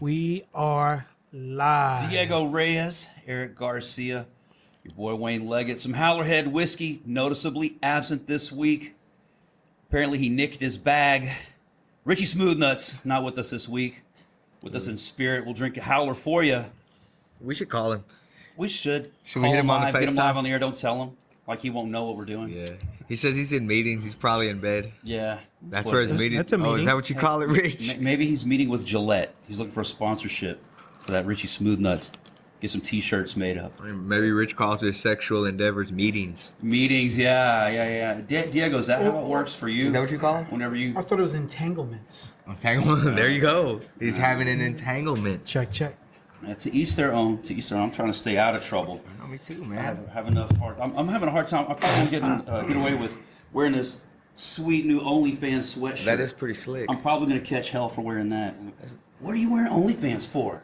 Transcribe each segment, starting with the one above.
We are live. Diego Reyes, Eric Garcia, your boy Wayne Leggett. Some Howlerhead whiskey, noticeably absent this week. Apparently he nicked his bag. Richie Smoothnuts, not with us this week. With us in spirit. We'll drink a Howler for you. We should call him. We should. Should we hit him on the live, get him FaceTime? live on the air. Don't tell him. Like he won't know what we're doing. Yeah. He says he's in meetings. He's probably in bed. Yeah. That's where his meeting. That's a Oh, is meeting. that what you call it, Rich? Maybe he's meeting with Gillette. He's looking for a sponsorship for that Richie Smoothnuts. Get some t-shirts made up. Maybe Rich calls his sexual endeavors meetings. Meetings, yeah. Diego, is that how it works for you? Is that what you call them? Whenever you... I thought it was entanglements. Entanglement. There you go. He's having an entanglement. Check. To each their own. To each their own. I'm trying to stay out of trouble. Oh, me too, I man. have enough hard. I'm having a hard time. I probably won't get away with wearing this sweet new OnlyFans sweatshirt. That is pretty slick. I'm probably gonna catch hell for wearing that. What are you wearing OnlyFans for?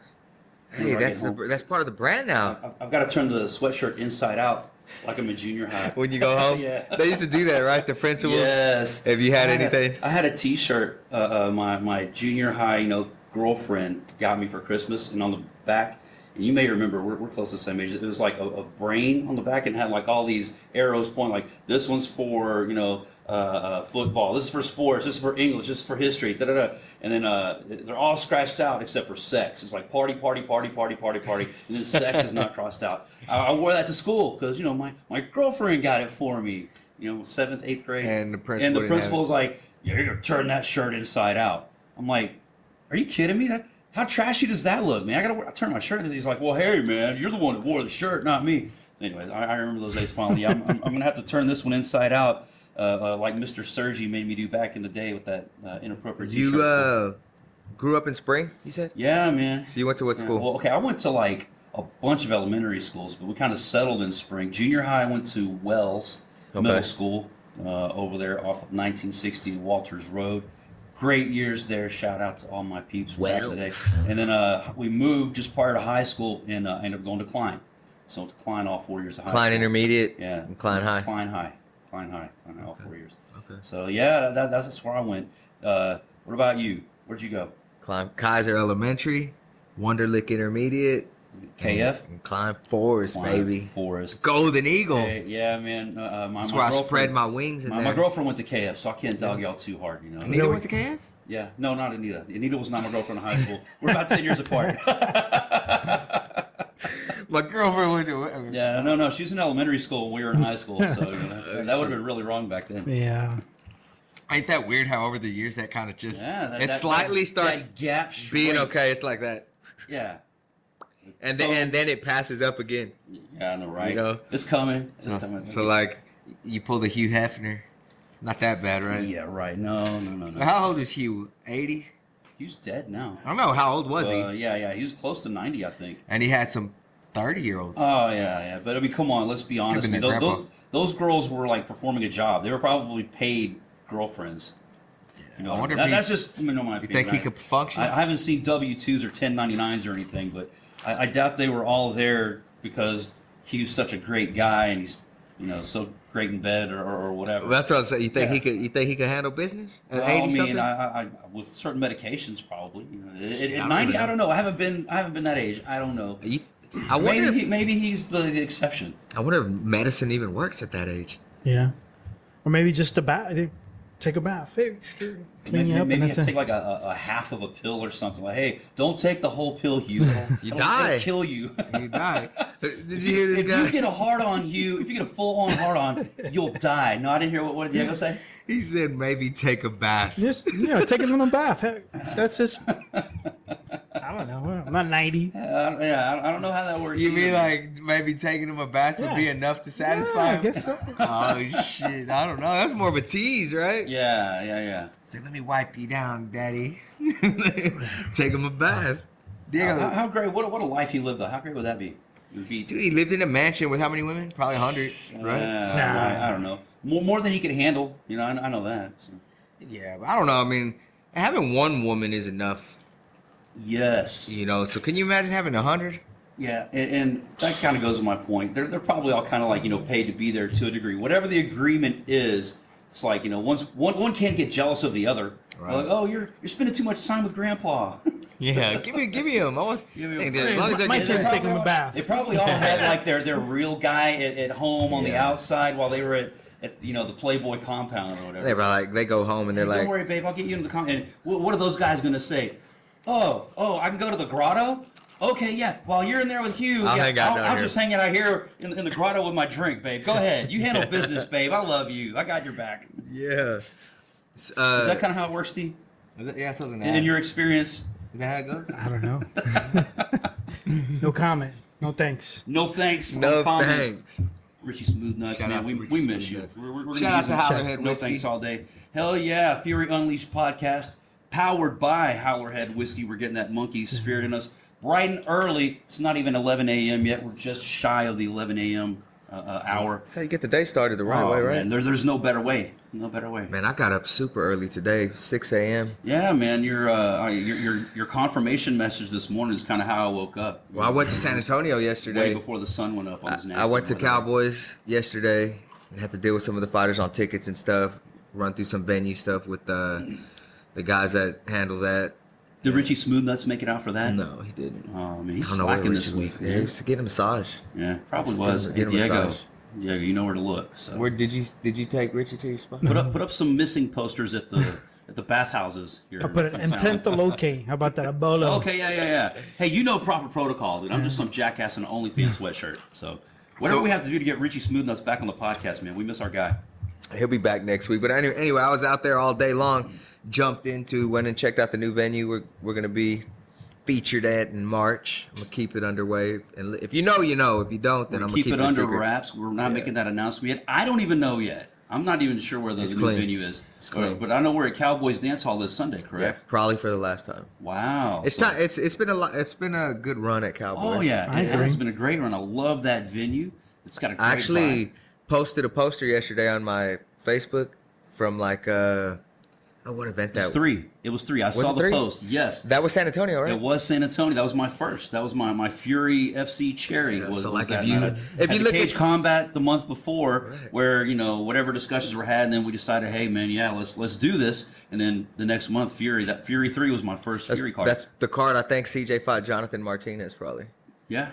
Hey, that's part of the brand now. I've got to turn the sweatshirt inside out like I'm in junior high. When you go home, Yeah. They used to do that, right? The principals. Yes. If you had anything, I had a T-shirt. My junior high, girlfriend got me for Christmas, and on the back, and you may remember, we're close to the same age. It was like a brain on the back, and had like all these arrows pointing. Like this one's for football. This is for sports. This is for English. This is for history. Da da da. And then they're all scratched out except for sex. It's like party, and then sex is not crossed out. I wore that to school because my girlfriend got it for me. 7th, 8th grade. And the principal didn't principal's like, yeah, you're gonna turn that shirt inside out. I'm like, are you kidding me? How trashy does that look, man? I turn my shirt. He's like, well, hey, man, you're the one that wore the shirt, not me. Anyways, I remember those days fondly. I'm gonna have to turn this one inside out. Like Mr. Sergi made me do back in the day with that inappropriate t-shirt. you grew up in Spring, you said? Yeah, man. So you went to what school? Well, okay, I went to like a bunch of elementary schools, but we kind of settled in Spring. Junior high, I went to Wells Middle School over there off of 1960 Walters Road. Great years there. Shout out to all my peeps from back in the day. And then we moved just prior to high school and ended up going to Klein. So to Klein all 4 years of high Klein school. Intermediate? Yeah. And Klein High? Klein High all 4 years. Okay. So yeah, that's where I went. What about you? Where'd you go? Klein Kaiser Elementary, Wonderlick Intermediate, KF? and Klein Forest, baby. Forest. Golden Eagle. Yeah, man. That's where I spread my wings in there. My girlfriend went to KF, so I can't dog y'all too hard, Anita went to KF? Yeah, no, not Anita. Anita was not my girlfriend in high school. We're about 10 years apart. My girlfriend went to... Yeah, no, she was in elementary school when we were in high school, so that would have been really wrong back then. Yeah. Ain't that weird how over the years that kind of just... Yeah, it slightly starts that gap being shrinks. okay. It's like that. Yeah. And then it passes up again. Yeah, I know, right? It's coming. It's coming. So like, you pull the Hugh Hefner. Not that bad, right? Yeah, right. No. How old is Hugh? 80? He's dead now. I don't know. How old was he? Yeah. He was close to 90, I think. And he had some 30-year-olds. Oh, yeah. But, I mean, come on. Let's be honest. been their grandpa. Those girls were, like, performing a job. They were probably paid girlfriends. I wonder if that's just my opinion. You think he could function? I haven't seen W-2s or 1099s or anything, but I doubt they were all there because he was such a great guy and he's, so great in bed or whatever. Well, that's what I'm saying. You think he could handle business at 80 something? I with certain medications probably. At 90, I don't know. I haven't been that age. I don't know. Maybe he's the exception. I wonder if medicine even works at that age. Yeah. Or maybe just take a bath. Hey, clean you up. Maybe you have to take like a half of a pill or something. Like, hey, don't take the whole pill, Hugh. You die. It'll kill you. You die. Did you hear this guy? If you get a hard on, Hugh, if you get a full on hard on, you'll die. No, I didn't hear what did Diego say? He said maybe take a bath. Just take a little bath. Hey, that's just. I don't know. I'm not 90. I don't know how that works. You mean like maybe taking him a bath would be enough to satisfy him? I guess so. Oh shit! I don't know. That's more of a tease, right? Yeah. Say, let me wipe you down, daddy. Take him a bath. Diego, how great? What a life he lived though. How great would that be? Dude, he lived in a mansion with how many women? Probably 100, right? I don't know. More than he could handle. I know that. So. Yeah, but I don't know. I mean, having one woman is enough. Yes. So can you imagine having 100? Yeah, and that kind of goes with my point. They're probably all kind of like, paid to be there to a degree. Whatever the agreement is, it's like, one can't get jealous of the other. Right. Like, oh, you're spending too much time with Grandpa. Yeah, give me him. I want. Give me think him. that as long as I My get turn to that- take him a bath. They probably all had like their real guy at home on the Yeah. outside while they were at the Playboy compound or whatever. They're like they go home and they're Hey, like, don't worry, babe. I'll get you into the compound. And what are those guys gonna say? Oh, I can go to the grotto. Okay, yeah. While you're in there with Hugh, I'll hang out down I'll here. just hang out here in the grotto with my drink, babe. Go ahead. You handle business, babe. I love you. I got your back. yeah. Is that kind of how it works, Steve? Yeah, so In your experience? is that how it goes? I don't know. No comment. No thanks. No thanks. No comment. thanks. Richie Smooth Nuts, Shout man. out to We Richie miss Smooth you. Nuts. We're gonna Shout out use to it. Howlerhead No Whiskey. thanks all day. Hell yeah. Fury Unleashed podcast. Powered by Howlerhead Whiskey. We're getting that monkey spirit in us. Bright and early. It's not even 11 a.m. yet. We're just shy of the 11 a.m. Hour. That's how you get the day started the right Oh, way, right? man. There's no better way. No better way. Man, I got up super early today, 6 a.m. Yeah, man. Your confirmation message this morning is kind of how I woke up. Well, I went to San Antonio Way yesterday. before the sun went up on his nasty I went to weather. Cowboys yesterday and had to deal with some of the fighters on tickets and stuff. Run through some venue stuff with the guys that handle that. Did Richie Smooth Nuts make it out for that? No, he didn't. Oh, man, he's I don't know where slacking Richie this was. week. Yeah, man. he's getting a massage. Yeah, probably Just was. get a Hey, Diego, massage. Diego, you know where to look. So Where did you take Richie to your spot? put up some missing posters at the bathhouses here. I'll put it intent to locate. How about that? A bolo. Okay, yeah. Hey, you know proper protocol, dude. I'm just some jackass in an OnlyFans sweatshirt. So whatever we have to do to get Richie Smooth Nuts back on the podcast, man. We miss our guy. He'll be back next week. But anyway, I was out there all day long. Went and checked out the new venue we're going to be featured at in March. I'm going to keep it underway. And if you know, you know. If you don't, then I'm going to Keep it a under secret. wraps. We're not making that announcement yet. I don't even know yet. I'm not even sure where the new clean. venue is. It's clean. But I know we're at Cowboys Dance Hall this Sunday, Yeah, correct? probably for the last time. Wow. It's So- not. It's been a lot. It's been a good run at Cowboys. Oh yeah, I it has agree. been a great run. I love that venue. It's got a great I actually vibe. posted a poster yesterday on my Facebook from what event that It was three. It was three. I saw it the three? post. Yes. That was San Antonio, right? It was San Antonio. That was my first. That was my Fury FC cherry. Yeah, was, so, was like, that if you- night. if I you had look the Cage at- Combat the month before, Right. where whatever discussions were had, and then we decided, hey man, yeah, let's do this. And then the next month, Fury. That Fury 3 was my first Fury card. That's the card I think CJ fought Jonathan Martinez probably. yeah.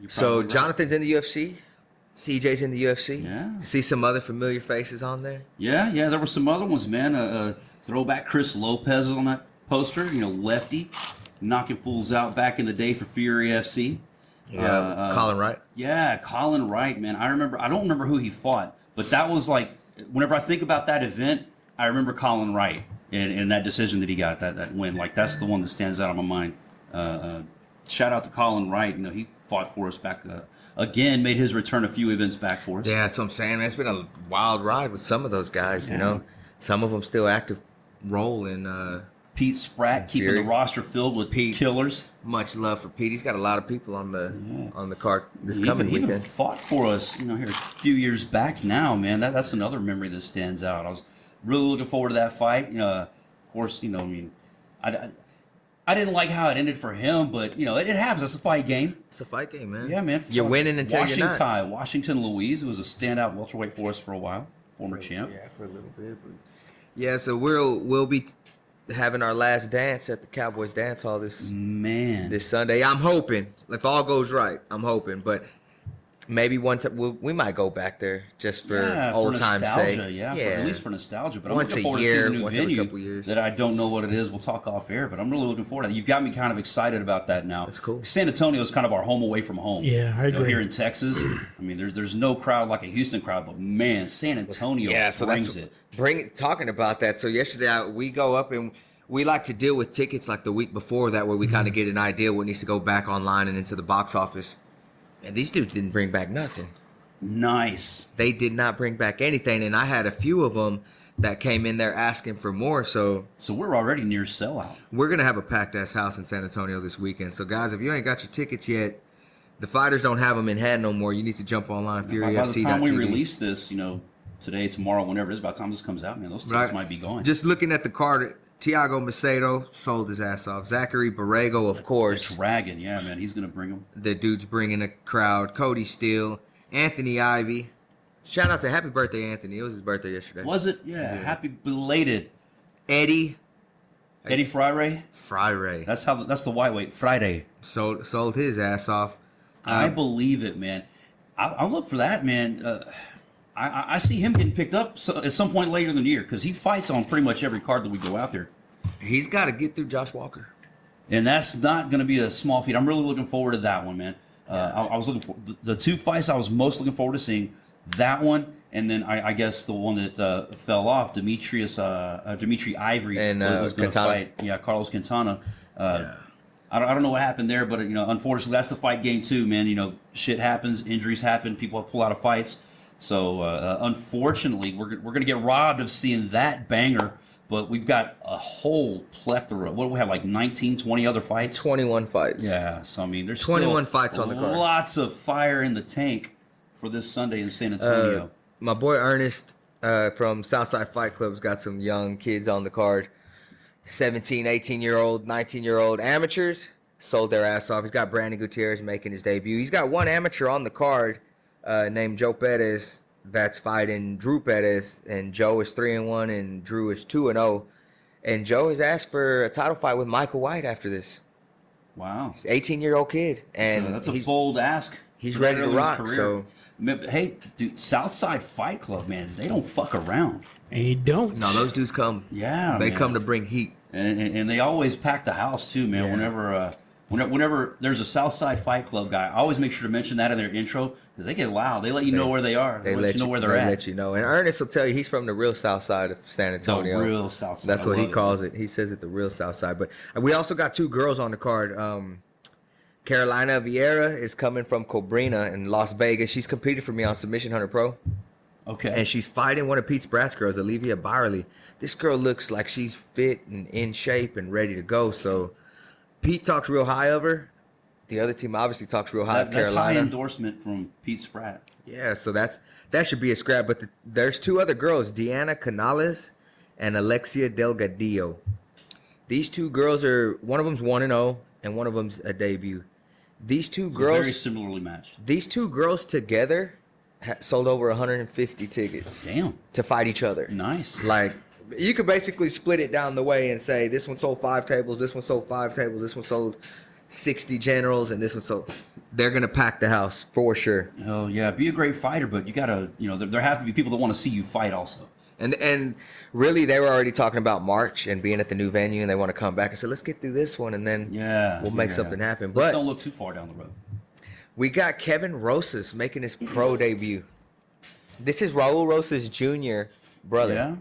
You're So probably right. Jonathan's in the UFC. CJ's in the UFC. Yeah. See some other familiar faces on there. Yeah, there were some other ones, man. Throwback Chris Lopez on that poster. Lefty, knocking fools out back in the day for Fury FC. Yeah, Colin Wright. Yeah, Colin Wright, man. I don't remember who he fought, but that was like, whenever I think about that event, I remember Colin Wright and that decision that he got, that win. Like, that's the one that stands out on my mind. Shout out to Colin Wright. He fought for us back again, made his return a few events back for us. Yeah, that's what I'm saying. Man, it's been a wild ride with some of those guys. Some of them still active role in. Pete Spratt keeping Fury. the roster filled with killers. Much love for Pete. He's got a lot of people on the card this He coming even weekend. fought for us, here a few years back now, man. That's another memory that stands out. I was really looking forward to that fight. Of course, I didn't like how it ended for him, but it happens. That's a fight game. It's a fight game, man. Yeah, man. You're winning until you're not. Washington Louise, who was a standout welterweight for us for a while, former champ. Yeah, for a little bit. Yeah, so we'll be having our last dance at the Cowboys Dance Hall this Sunday. I'm hoping, if all goes right, but maybe one time we might go back there just for old time's sake. At least for nostalgia. But Once I'm a looking forward year, to seeing the new once every venue couple years. that I don't know what it is. We'll talk off air, but I'm really looking forward to that. You've got me kind of excited about that now. That's cool. San Antonio is kind of our home away from home. Yeah, I agree. Here in Texas, I mean, there's no crowd like a Houston crowd, but man, San Antonio brings it. Talking about that. So yesterday we go up and we like to deal with tickets like the week before. That way we kind of get an idea what needs to go back online and into the box office. And these dudes didn't bring back nothing. Nice. They did not bring back anything, and I had a few of them that came in there asking for more. So we're already near sellout. We're gonna have a packed ass house in San Antonio this weekend. So guys, if you ain't got your tickets yet, the fighters don't have them in hand no more. You need to jump online, FuryFC.tv. By the time we release this, today, tomorrow, whenever it is, by the time this comes out, man, those tickets might be gone. Just looking at the card, Thiago Macedo sold his ass off. Zachary Borrego, of course. The Dragon, yeah, man, he's gonna bring them. The dude's bringing a crowd. Cody Steele, Anthony Ivy. Shout out to happy birthday, Anthony. It was his birthday yesterday. Was it? Yeah. Happy belated. Eddie Eddie Friday. Friday. That's the white weight. Friday. Sold his ass off. I believe it, man. I'll look for that, man. I see him getting picked up at some point later in the year because he fights on pretty much every card that we go out there. He's got to get through Josh Walker. And that's not going to be a small feat. I'm really looking forward to that one, man. I was looking for the two fights I was most looking forward to seeing. That one, and then I guess the one that fell off, Dimitri Ivory and was going to fight. Yeah, Carlos Quintana. I don't know what happened there, but unfortunately, that's the fight game too, man. Shit happens, injuries happen, people pull out of fights. So unfortunately, we're going to get robbed of seeing that banger. But we've got a whole plethora. What do we have, like 19, 20 other fights? 21 fights. Yeah, so I mean, there's 21 fights on the card. Lots of fire in the tank for this Sunday in San Antonio. My boy Ernest from Southside Fight Club's got some young kids on the card. 17, 18-year-old, 19-year-old amateurs sold their ass off. He's got Brandon Gutierrez making his debut. He's got one amateur on the card named Joe Perez that's fighting Drew Perez, and Joe is 3-1 and Drew is 2-0. And Joe has asked for a title fight with Michael White after this. Wow. He's an 18-year-old kid. And that's a bold ask. He's ready to rock. So, hey, dude, Southside Fight Club, man, they don't fuck around. They don't. No, those dudes come. Yeah, they man. come to bring heat. And they always pack the house too, man. Yeah. Whenever there's a Southside Fight Club guy, I always make sure to mention that in their intro because they get loud. They let you know where they are. They let you know where they're at. They let you know. And Ernest will tell you he's from the real South Side of San Antonio. The real South Side. That's what he calls it. He says it the real South Side. But we also got two girls on the card. Carolina Vieira is coming from Cobrina in Las Vegas. She's competed for me on Submission Hunter Pro. Okay. And she's fighting one of Pete's Brat's girls, Olivia Byerly. This girl looks like she's fit and in shape and ready to go. So Pete talks real high of her. The other team obviously talks real high of Carolina. That's high endorsement from Pete Spratt. Yeah, so that should be a scrap. But there's two other girls, Deanna Canales and Alexia Delgadillo. These two girls one of them's 1-0 and one of them's a debut. These two girls very similarly matched. These two girls together sold over 150 tickets. Damn. To fight each other. Nice. Like, you could basically split it down the way and say this one sold 5 tables, this one sold 5 tables, this one sold 60 generals, and this one sold. They're gonna pack the house for sure. Oh yeah, be a great fighter, but you gotta, there have to be people that want to see you fight also. And really, they were already talking about March and being at the new venue, and they want to come back and say, let's get through this one, and then we'll make something happen. But don't look too far down the road. We got Kevin Rosas making his pro debut. This is Raul Rosas Jr. brother. Yeah?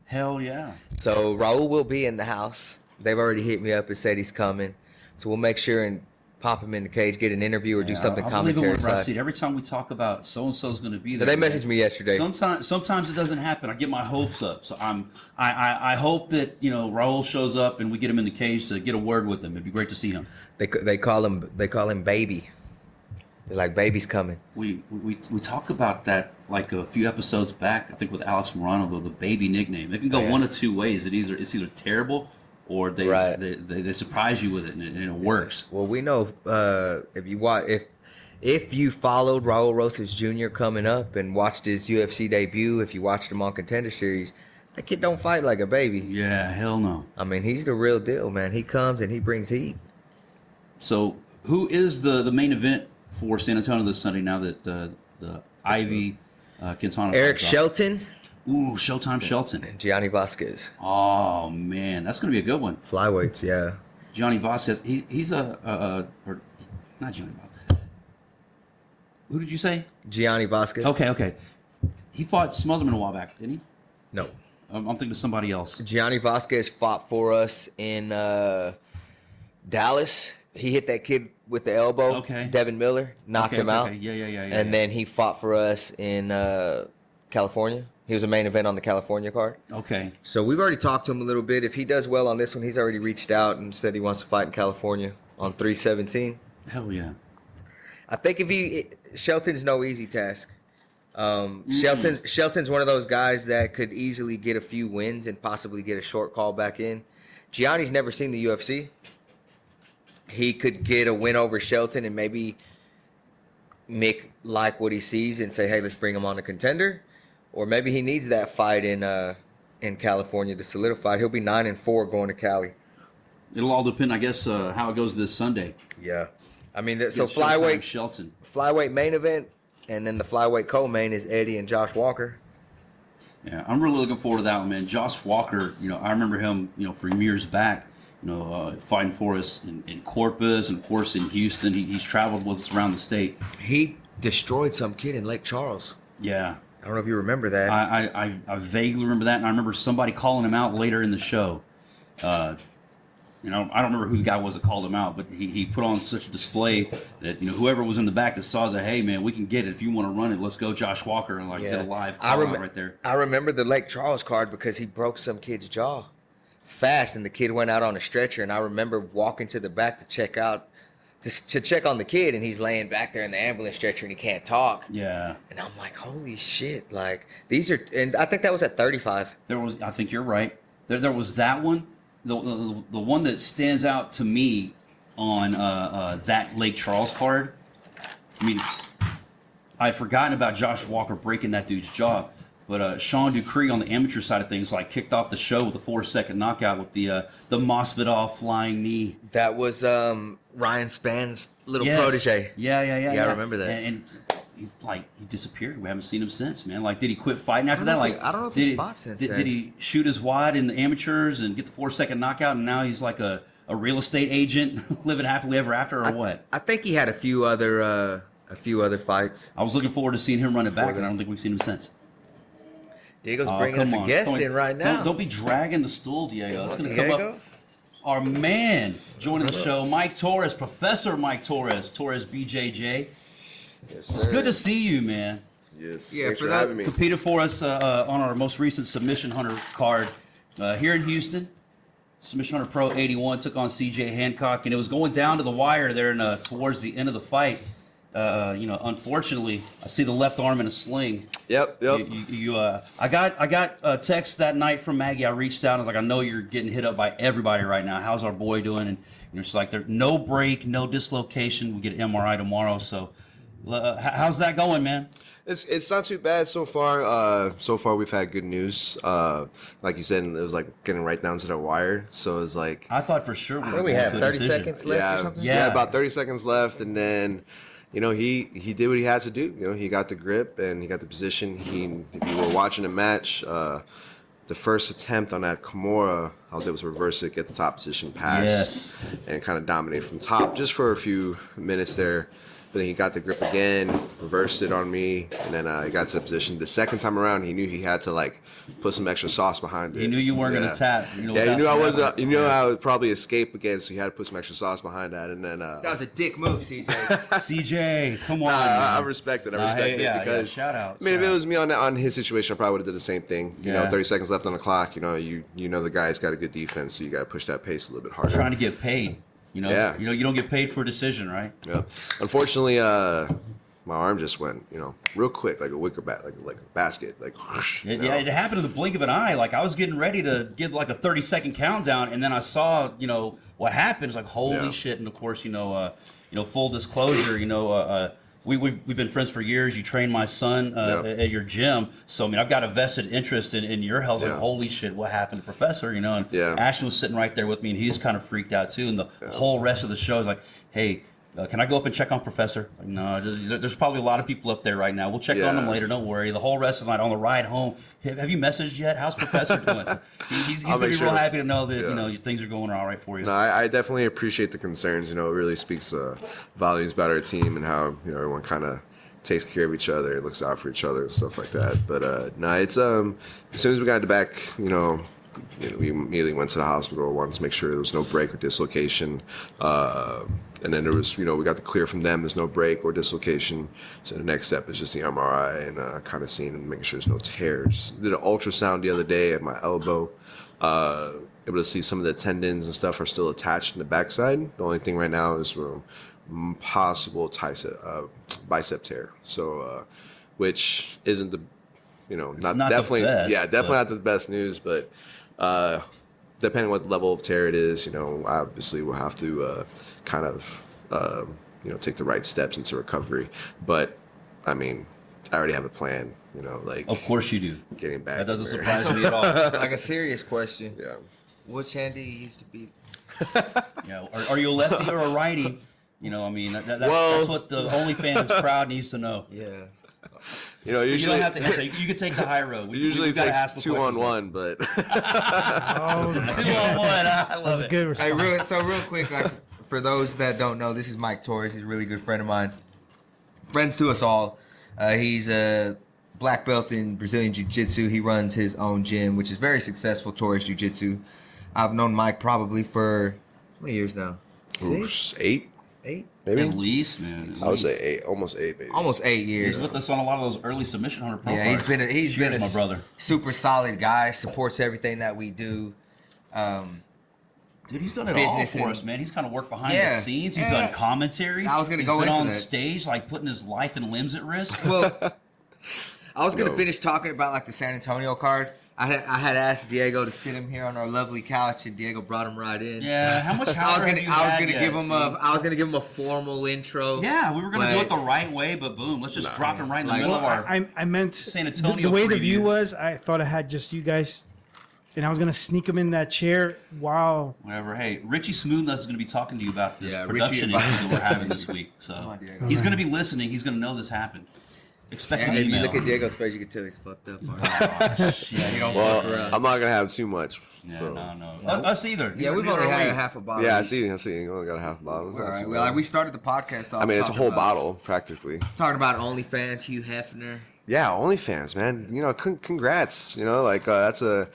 Hell yeah. So Raul will be in the house. They've already hit me up and said he's coming. So we'll make sure and pop him in the cage, get an interview or do something commentary side. Every time we talk about so-and-so's going to be there. They messaged me yesterday. Sometimes it doesn't happen. I get my hopes up. So I hope that, Raul shows up and we get him in the cage to get a word with him. It'd be great to see him. They call him Baby. They're like, baby's coming. We talked about that like a few episodes back, I think with Alex Morano, the Baby nickname. It can go one of two ways. It's either terrible or they surprise you with it and it works. Well, we know if you followed Raul Rosas Jr. coming up and watched his UFC debut, if you watched him on Contender Series, that kid don't fight like a baby. Yeah, hell no. I mean, he's the real deal, man. He comes and he brings heat. So who is the main event for San Antonio this Sunday now that the Ivy Quintana? Eric Shelton. Ooh, Showtime Shelton. And Gianni Vasquez. Oh, man. That's going to be a good one. Flyweights, yeah. Gianni Vasquez. He's or not Gianni Vasquez. Who did you say? Gianni Vasquez. Okay. He fought Smotherman a while back, didn't he? No. I'm thinking of somebody else. Gianni Vasquez fought for us in Dallas. He hit that kid with the elbow. Okay. Devin Miller knocked him out. Yeah. And then he fought for us in California. He was a main event on the California card. Okay. So we've already talked to him a little bit. If he does well on this one, he's already reached out and said he wants to fight in California on 3/17. Hell yeah. I think Shelton's no easy task. Shelton's one of those guys that could easily get a few wins and possibly get a short call back in. Gianni's never seen the UFC. He could get a win over Shelton and maybe Mick like what he sees and say, hey, let's bring him on a Contender. Or maybe he needs that fight in California to solidify. He'll be 9-4 going to Cali. It'll all depend, I guess, how it goes this Sunday. Yeah. I mean, so flyweight Shelton. Flyweight main event, and then the flyweight co-main is Eddie and Josh Walker. Yeah, I'm really looking forward to that one, man. Josh Walker, I remember him, from years back, fighting for us in Corpus and, of course, in Houston. He's traveled with us around the state. He destroyed some kid in Lake Charles. Yeah. I don't know if you remember that. I vaguely remember that, and I remember somebody calling him out later in the show. I don't remember who the guy was that called him out, but he put on such a display that whoever was in the back that saw said, "Hey man, we can get it if you want to run it. Let's go, Josh Walker!" And did a live call out right there. I remember the Lake Charles card because he broke some kid's jaw fast, and the kid went out on a stretcher. And I remember walking to the back to check out to check on the kid, and he's laying back there in the ambulance stretcher, and he can't talk. Yeah. And I'm like, holy shit! Like these are, and I think that was at 35. I think you're right. There was that one. The one that stands out to me on that Lake Charles card, I mean, I'd forgotten about Josh Walker breaking that dude's jaw, but Sean Dupree on the amateur side of things kicked off the show with a 4-second knockout with the Masvidal flying knee. That was Ryan Spann's little protege. Yeah. I remember that. And he disappeared. We haven't seen him since, man. Did he quit fighting after that? I don't know if he's fought since then. Did he shoot his wad in the amateurs and get the 4-second knockout, and now he's like a real estate agent living happily ever after, or what? I think he had a few other fights. I was looking forward to seeing him run it back, and I don't think we've seen him since. Diego's bringing us a guest in right now. Don't be dragging the stool, Diego. It's going to come up. Our man joining the show, Mike Torres, Professor Mike Torres, Torres BJJ. Yes, sir. It's good to see you, man. Yes, yeah, thanks for having me. Competed for us on our most recent Submission Hunter card here in Houston. Submission Hunter Pro 81 took on CJ Hancock, and it was going down to the wire there towards the end of the fight. Unfortunately, I see the left arm in a sling. Yep. I got a text that night from Maggie. I reached out. I was like, I know you're getting hit up by everybody right now. How's our boy doing? And it's like there's no break, no dislocation. We get an MRI tomorrow. So, how's that going, man? It's not too bad so far. So far we've had good news. Like you said, it was getting right down to the wire. So it's like I thought for sure. What do we have? 30 seconds left or something? Yeah, about 30 seconds left, and then. He did what he had to do. He got the grip and he got the position. If you were watching the match, the first attempt on that Kimura, I was able to reverse it, get the top position pass, and kind of dominate from top just for a few minutes there. But then he got the grip again, reversed it on me, and then he got to the position. The second time around, he knew he had to put some extra sauce behind it. He knew you weren't going to tap. He knew I would probably escape again, so he had to put some extra sauce behind that. And then that was a dick move, CJ. CJ, come on. I respect it. Because shout out. I mean, if it was me on his situation, I probably would have did the same thing. 30 seconds left on the clock. You know the guy's got a good defense, so you got to push that pace a little bit harder. Trying to get paid. You don't get paid for a decision, right? Yeah. Unfortunately, my arm just went, real quick, like a wicker bat, like a basket, whoosh, it happened in the blink of an eye. I was getting ready to give a 30-second countdown, and then I saw, what happened. It's like, holy shit! And of course, full disclosure, we've been friends for years. You trained my son at your gym, so I mean, I've got a vested interest in your health. Like, holy shit, what happened to Professor? And Ashton was sitting right there with me, and he's kind of freaked out too. And the whole rest of the show is like, hey. Can I go up and check on Professor? Like, no, there's probably a lot of people up there right now. We'll check on him later. Don't worry. The whole rest of the night on the ride home, have you messaged yet? How's Professor doing? He's going to be real happy to know that things are going all right for you. No, I definitely appreciate the concerns. It really speaks volumes about our team and how everyone kind of takes care of each other, looks out for each other and stuff like that. But no, it's as soon as we got back, we immediately went to the hospital. Wanted to make sure there was no break or dislocation. And then there was, we got the clear from them. There's no break or dislocation. So the next step is just the MRI and kind of seeing and making sure there's no tears. Did an ultrasound the other day at my elbow. Able to see some of the tendons and stuff are still attached in the backside. The only thing right now is possible bicep tear. So, which isn't the, not definitely, definitely not the best news, but depending on what level of tear it is, obviously we'll have to kind of, take the right steps into recovery. But, I mean, I already have a plan, Of course you do. Getting back. That doesn't surprise me at all. Like a serious question. Yeah. Which hand do you used to beat You know, are you a lefty or a righty? You know, I mean, that's what the OnlyFans crowd needs to know. Yeah. You know, usually you don't have to answer. You can take the high road. It usually takes 2-on-1, but 2-on-1. I love it. Good response. Hey, real quick, like for those that don't know, this is Mike Torres. He's a really good friend of mine. Friends to us all. He's a black belt in Brazilian Jiu Jitsu. He runs his own gym, which is very successful, Torres Jiu Jistu. I've known Mike probably for how many years now? 6? 8? 8? Maybe? At least, man. I would say 8, almost 8, baby. Almost 8 years. He's with us on a lot of those early submission hunter pro Yeah, he's been a my brother. super solid guy. Supports everything that we do. Dude, he's done it Business all for and- us, man. He's kind of worked behind Yeah, the scenes. He's yeah. done commentary. I was gonna He's go been into on that. stage, like putting his life and limbs at risk. Well, I was gonna No. finish talking about like the San Antonio card. I had asked Diego to sit him here on our lovely couch, and Diego brought him right in. Yeah, how much I was Howler have gonna you had give yet, him see? I was gonna give him a formal intro. Yeah, we were gonna do but- it the right way, but boom, let's just drop him right in the Like- middle Well, of our. I meant San the Antonio way the preview. view was. I thought I had just you guys, and I was gonna sneak him in that chair while. Whatever. Hey, Richie Smoothness is going to be talking to you about this Yeah, production Richie- issue that we're having this week. So on, Diego. he's going to be listening. He's going to know this happened. Expect And an if you email. look at Diego's face, you can tell he's fucked up. Yeah, He don't Well, fuck around. I'm not going to have too much. yeah, So. no. Us either. Yeah, we've only had a half a bottle. Yeah, I each. see. You only got a half a bottle. It's All not right. too Well, bad. we started the podcast off. I mean, it's a talking whole about- bottle, practically. Talking about OnlyFans, Hugh Hefner. Yeah, OnlyFans, man. You know, congrats. You know, like that's kind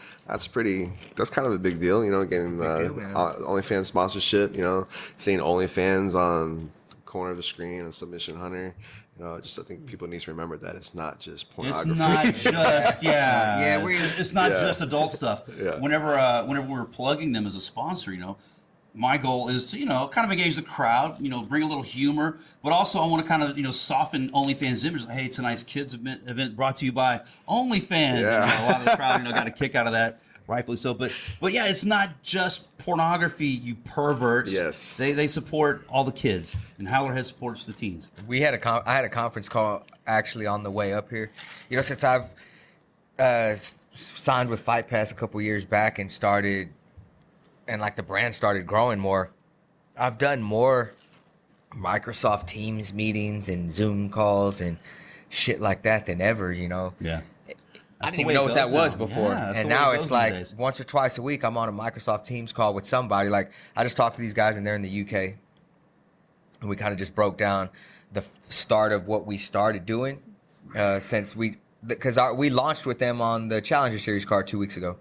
of a big deal. You know, getting Big deal, man. OnlyFans sponsorship. You know, seeing OnlyFans on the corner of the screen and Submission Hunter. You know, just I think people need to remember that it's not just It's pornography. not just Yeah, it's not Yeah. just adult stuff. Yeah. Whenever we're plugging them as a sponsor, you know, my goal is to, you know, kind of engage the crowd, you know, bring a little humor, but also I want to kind of, you know, soften OnlyFans image. Like, hey, tonight's kids event brought to you by OnlyFans. Yeah. And, you know, a lot of the crowd, you know, got a kick out of that, rightfully so. But yeah, it's not just pornography, you perverts. Yes. They support all the kids, and Howler has supports the teens. I had a conference call actually on the way up here. You know, since I've signed with Fight Pass a couple years back and started, and like the brand started growing more, I've done more Microsoft Teams meetings and Zoom calls and shit like that than ever, you know. Yeah. I didn't even know what that was before. Yeah, that's and the way now it it's goes like these days. once or twice a week I'm on a Microsoft Teams call with somebody. Like I just talked to these guys and they're in the UK. And we kind of just broke down the start of what we started doing since we launched with them on the Challenger Series card 2 weeks ago.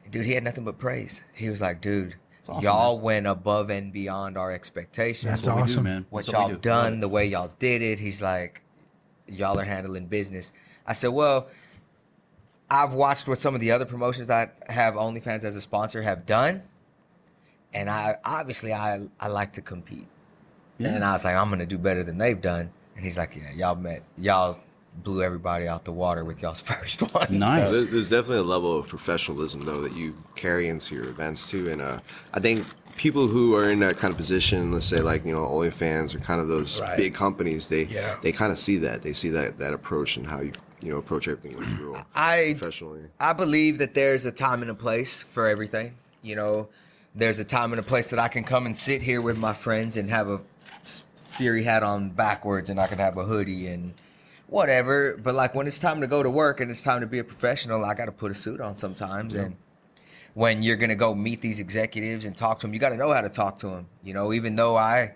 Dude, he had nothing but praise. He was like, dude, awesome, y'all man. went above and beyond our expectations. That's what we do, awesome. man. What That's y'all we do. done, the way y'all did it. He's like, y'all are handling business. I said, well, I've watched what some of the other promotions that have OnlyFans as a sponsor have done. And I like to compete. Yeah. And I was like, I'm going to do better than they've done. And he's like, yeah, y'all blew everybody out the water with y'all's first one. Nice. So, There's definitely a level of professionalism though that you carry into your events too, and I think people who are in that kind of position, let's say like, you know, OnlyFans or kind of those Right. big companies, they Yeah. kind of see that. They see that approach and how you approach everything with real professionally. I believe that there's a time and a place for everything. You know, there's a time and a place that I can come and sit here with my friends and have a Fury hat on backwards, and I can have a hoodie and whatever. But like when it's time to go to work and it's time to be a professional, I got to put a suit on sometimes. And when you're gonna go meet these executives and talk to them, you got to know how to talk to them. You know, even though I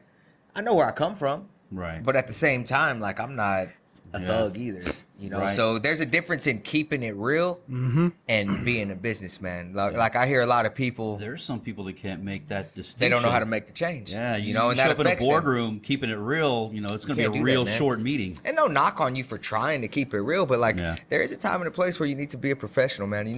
know where I come from, Right. but at the same time, like I'm not a Yeah. thug either. You know, Right. so there's a difference in keeping it real Mm-hmm. and being a businessman. Like I hear a lot of people, There's some people that can't make that distinction. they don't know how to make the change. Yeah, you know, and show that up in a affects them. boardroom, keeping it real. You know, it's going to can't be a do that, real man. short meeting. And no knock on you for trying to keep it real, but like Yeah. there is a time and a place where you need to be a professional, man. You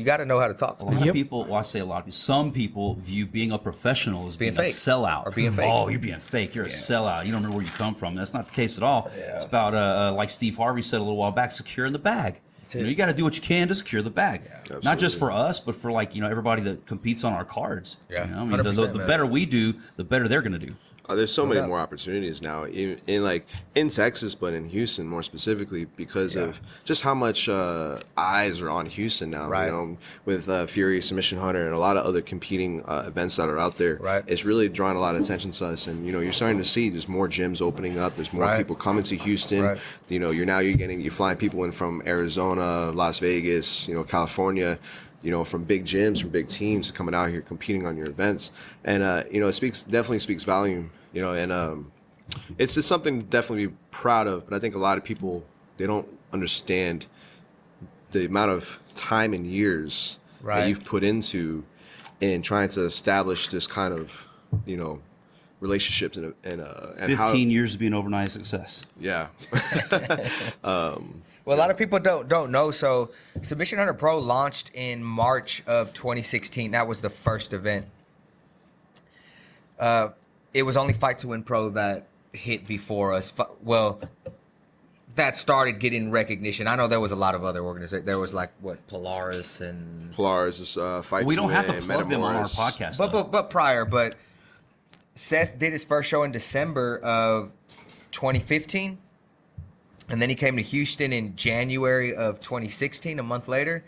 got to know how to talk to A lot people. of people, well, I say a lot of people, some people view being a professional as being Being a fake. sellout. Or being fake. Oh, you're being fake. You're a sellout. You don't remember where you come from. That's not the case at all. It's about, like Steve Harvey said a little while back, securing the bag. You know, it. you got to do what you can to secure the bag. Not just Absolutely. for us, but for like, you know, everybody that competes on our cards. Yeah, You know, I mean, the 100%, man. better we do, the better they're going to do. There's so many more opportunities now in Texas, but in Houston more specifically because of just how much eyes are on Houston now. Right. You know, with Fury, Submission Hunter, and a lot of other competing events that are out there. Right. It's really drawing a lot of attention to us, and you know, you're starting to see there's more gyms opening up. There's more people coming to Houston. Right. You know, you're flying people in from Arizona, Las Vegas, you know, California. You know, from big gyms, from big teams coming out here competing on your events, and you know, it definitely speaks volume. You know, and it's just something to definitely be proud of. But I think a lot of people, they don't understand the amount of time and years that you've put into in trying to establish this kind of, you know, relationships and 15 years of being overnight success. Yeah. Well, a lot of people don't know. So Submission Hunter Pro launched in March of 2016. That was the first event. It was only Fight to Win Pro that hit before us. Well, that started getting recognition. I know there was a lot of other organizations. There was like Polaris is Fight We to don't Win, have to plug them on our podcast. but prior. But Seth did his first show in December of 2015. And then he came to Houston in January of 2016, a month later.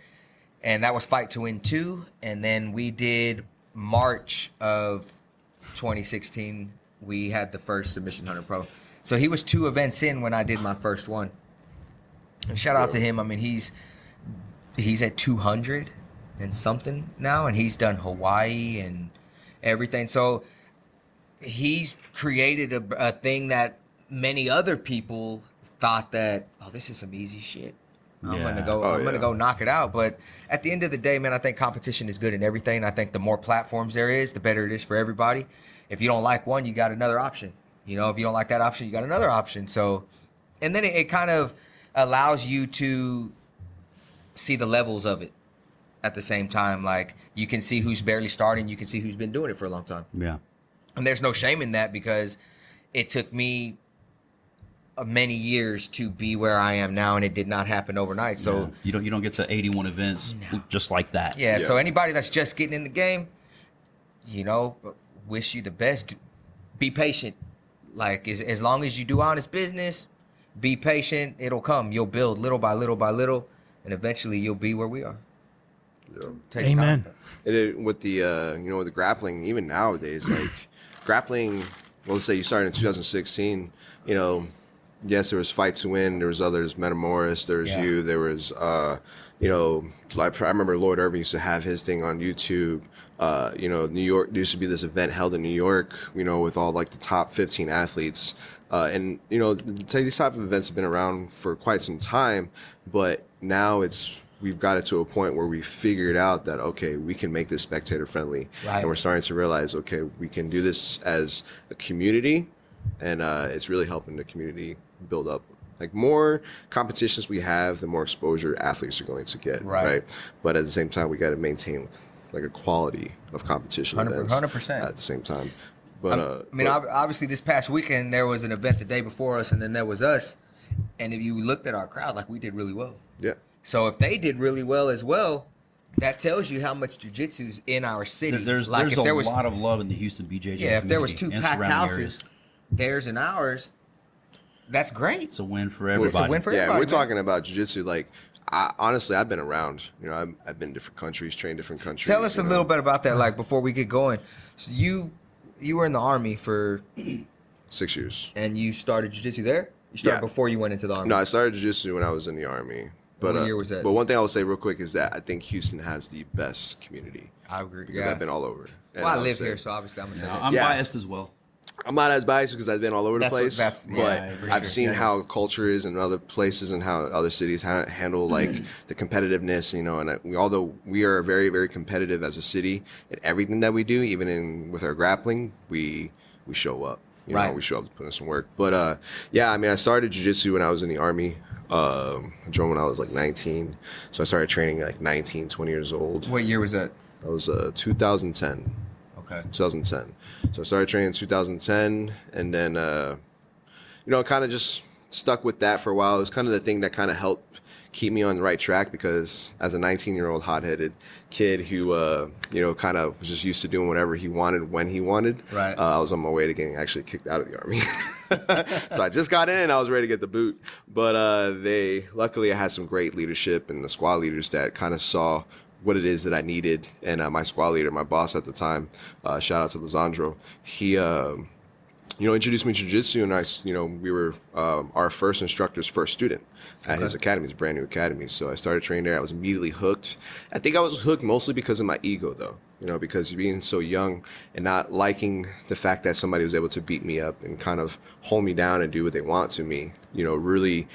And that was Fight to Win 2. And then we did March of 2016. We had the first Submission Hunter Pro. So he was 2 events in when I did my first one. And shout out to him. I mean, he's at 200 and something now. And he's done Hawaii and everything. So he's created a thing that many other people thought that, oh, this is some easy shit. I'm gonna go knock it out. But at the end of the day, man, I think competition is good in everything. I think the more platforms there is, the better it is for everybody. If you don't like one, you got another option. You know, if you don't like that option, you got another option. So, and then it kind of allows you to see the levels of it at the same time. Like, you can see who's barely starting. You can see who's been doing it for a long time. Yeah. And there's no shame in that because it took me many years to be where I am now, and it did not happen overnight. So you don't get to 81 events just like that. Yeah. So anybody that's just getting in the game, you know, wish you the best. Be patient. Like as long as you do honest business, be patient. It'll come. You'll build little by little by little, and eventually you'll be where we are. Yeah. Takes Amen. time. With the you know, with the grappling, even nowadays, like grappling. Well, let's say you started in 2016. You know. Yes, there was Fight to Win. There was others, Metamoris. There was you. There was, you know, like I remember Lloyd Irving used to have his thing on YouTube. You know, New York, there used to be this event held in New York, you know, with all like the top 15 athletes. And, you know, these type of events have been around for quite some time, but now we've got it to a point where we figured out that, okay, we can make this spectator friendly. Right. And we're starting to realize, okay, we can do this as a community, and it's really helping the community build up. Like, more competitions we have, the more exposure athletes are going to get, right? But at the same time, we got to maintain like a quality of competition 100% at the same time. But I mean, obviously this past weekend there was an event the day before us, and then there was us. And if you looked at our crowd, like, we did really well. Yeah. So if they did really well as well, that tells you how much jiu-jitsu's in our city. There's a lot of love in the Houston BJJ Yeah, if there was community 2 packed houses, areas. Theirs and ours, that's great. It's a win for everybody. It's a win for everybody. We're talking about jiu-jitsu. Like, honestly, I've been around. You know, I've been in different countries, trained different countries. Tell us a little bit about that, like, before we get going. So you were in the Army for 6 years. And you started jiu-jitsu there? You started before you went into the Army? No, I started jiu-jitsu when I was in the Army. But, what year was that? But one thing I will say real quick is that I think Houston has the best community. I agree. Because I've been all over. Well, I live here, so obviously I'm going to say that. I'm biased as well. I'm not as biased because I've been all over the place, but I've seen how culture is in other places and how other cities handle like the competitiveness, you know. And although we are very, very competitive as a city in everything that we do, even with our grappling, we show up. You know, we show up to put in some work. But yeah, I mean, I started jiu-jitsu when I was in the Army. I joined when I was like 19, so I started training at like 19, 20 years old. What year was that? That was 2010. Okay. 2010. So I started training in 2010, and then, you know, kind of just stuck with that for a while. It was kind of the thing that kind of helped keep me on the right track, because as a 19-year-old hot-headed kid who, you know, kind of was just used to doing whatever he wanted when he wanted, right. I was on my way to getting actually kicked out of the Army. So I just got in and I was ready to get the boot. But luckily I had some great leadership and the squad leaders that kind of saw what it is that I needed. And my squad leader, my boss at the time, shout out to Lisandro, he you know, introduced me to jiu-jitsu, and you know, we were our first instructor's first student at his academy. It's a brand new academy. So I started training there. I was immediately hooked. I think I was hooked mostly because of my ego, though, you know, because being so young and not liking the fact that somebody was able to beat me up and kind of hold me down and do what they want to me, you know, really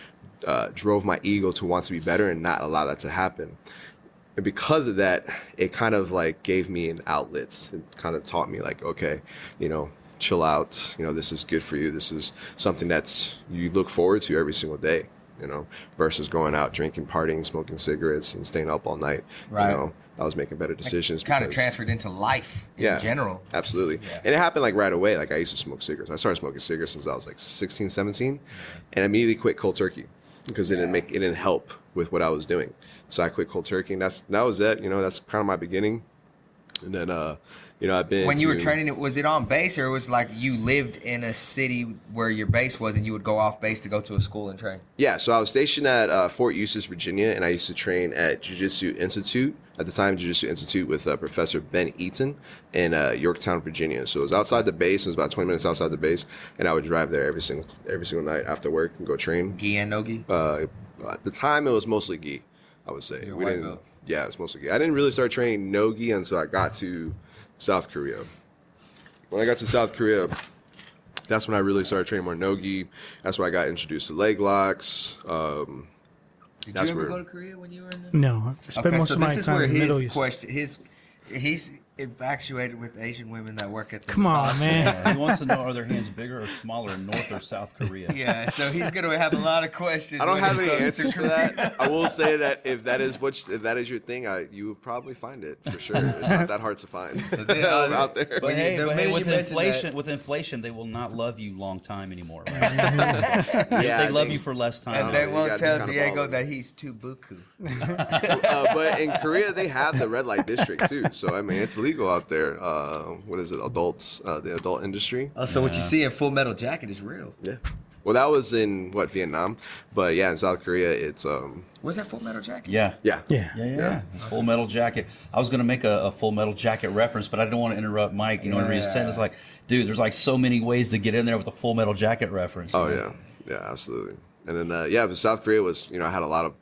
drove my ego to want to be better and not allow that to happen. And because of that, it kind of like gave me an outlet. It kind of taught me like, okay, you know, chill out, you know, this is good for you. This is something that's you look forward to every single day, you know, versus going out drinking, partying, smoking cigarettes and staying up all night. Right. You know, I was making better decisions. Kind of transferred into life in general. Absolutely. Yeah. And it happened like right away. Like I used to smoke cigarettes. I started smoking cigarettes since I was like 16, 17 and immediately quit cold turkey because it didn't help with what I was doing. So I quit cold turkey, and that was it. You know, that's kind of my beginning. And then, you know, I've been. When you were training, was it on base, or it was like you lived in a city where your base was, and you would go off base to go to a school and train? Yeah, so I was stationed at Fort Eustis, Virginia, and I used to train at Jiu Jistu Institute at the time, Jiu Jistu Institute with Professor Ben Eaton in Yorktown, Virginia. So it was outside the base. It was about 20 minutes outside the base, and I would drive there every single night after work and go train. Gi and no gi? At the time, it was mostly gi, I would say. Yeah, it was mostly gi. I didn't really start training no gi until I got to South Korea. When I got to South Korea, that's when I really started training more no-gi. That's when I got introduced to leg locks. Did you ever go to Korea when you were in there? No. I spent most of my time in the Middle East. He's infatuated with Asian women that work at the Come on, man. He wants to know, are their hands bigger or smaller in North or South Korea? Yeah, so he's going to have a lot of questions. I don't have any answers for that. I will say that if that is your thing, you would probably find it for sure. It's not that hard to find out there. But hey, with inflation, they will not love you long time anymore. Right? They love you for less time. And they won't tell Diego that he's too buku. But in Korea, they have the red light district too. So I mean, it's legal out there. What is it? Adults, the adult industry. Oh, so what you see in Full Metal Jacket is real. Yeah. Well, that was in Vietnam, but yeah, in South Korea, it's Was that Full Metal Jacket? Yeah. Yeah. It's Full Metal Jacket. I was gonna make a Full Metal Jacket reference, but I didn't want to interrupt Mike. You know, what he's saying, it's like, dude, there's like so many ways to get in there with a Full Metal Jacket reference. Oh yeah, absolutely. And then but South Korea was, you know, I had a lot of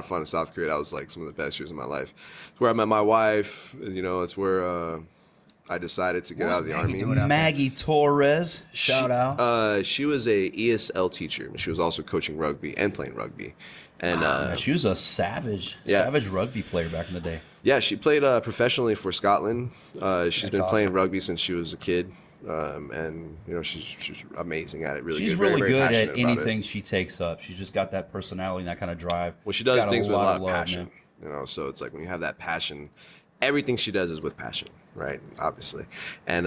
fun in South Korea. That was like some of the best years of my life. It's where I met my wife. You know, it's where I decided to get out of the Army. Maggie Torres, shout out. She was a ESL teacher. She was also coaching rugby and playing rugby. And she was a savage rugby player back in the day. Yeah, she played professionally for Scotland. She's been playing rugby since she was a kid. And you know, she's amazing at it. She's really good at anything she takes up. She's just got that personality and that kind of drive. Well, she does things with a lot of passion. Man. You know, so it's like when you have that passion, everything she does is with passion, right? Obviously, and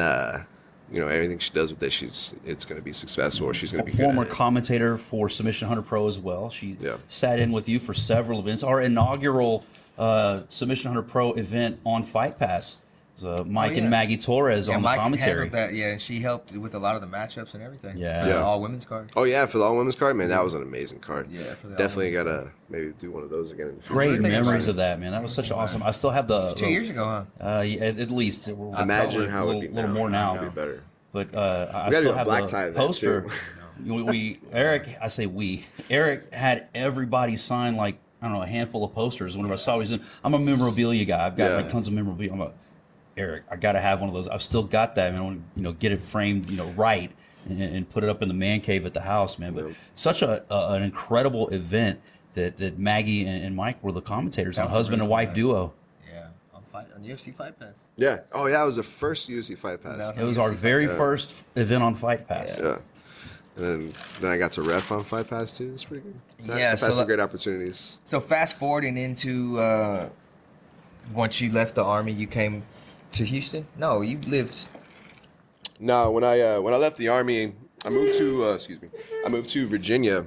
you know, everything she does with it, it's going to be successful, or she's going to be former commentator for Submission Hunter Pro as well. She sat in with you for several events. Our inaugural Submission Hunter Pro event on Fight Pass. Mike and Maggie Torres on the commentary. That, and she helped with a lot of the matchups and everything. Yeah. For the all women's card. Oh yeah, for the all women's card, man, that was an amazing card. Yeah, for the definitely gotta maybe do one of those again in the future. Great memories of that, man. That was such awesome. I still have the. It was 2 years ago, huh? Yeah, at least. Imagine how it would be now. A little more now. It'd be better. But I still have the poster. Eric had everybody sign like, I don't know, a handful of posters. Whenever I saw what he's doing, I'm a memorabilia guy. I've got like tons of memorabilia. I'm like, Eric, I gotta have one of those. I've still got that, man. I want to, get it framed, right, and put it up in the man cave at the house, man. But such an incredible event that Maggie and Mike were the commentators on, husband and wife duo. Yeah, on UFC Fight Pass. Yeah. Oh yeah, it was the first UFC Fight Pass. It was our very first event on Fight Pass. Yeah. And then I got to ref on Fight Pass too. It's pretty good. I've had some great opportunities. So fast forwarding into once you left the Army, you came to Houston? No, you lived. No, when I left the Army, I moved to Virginia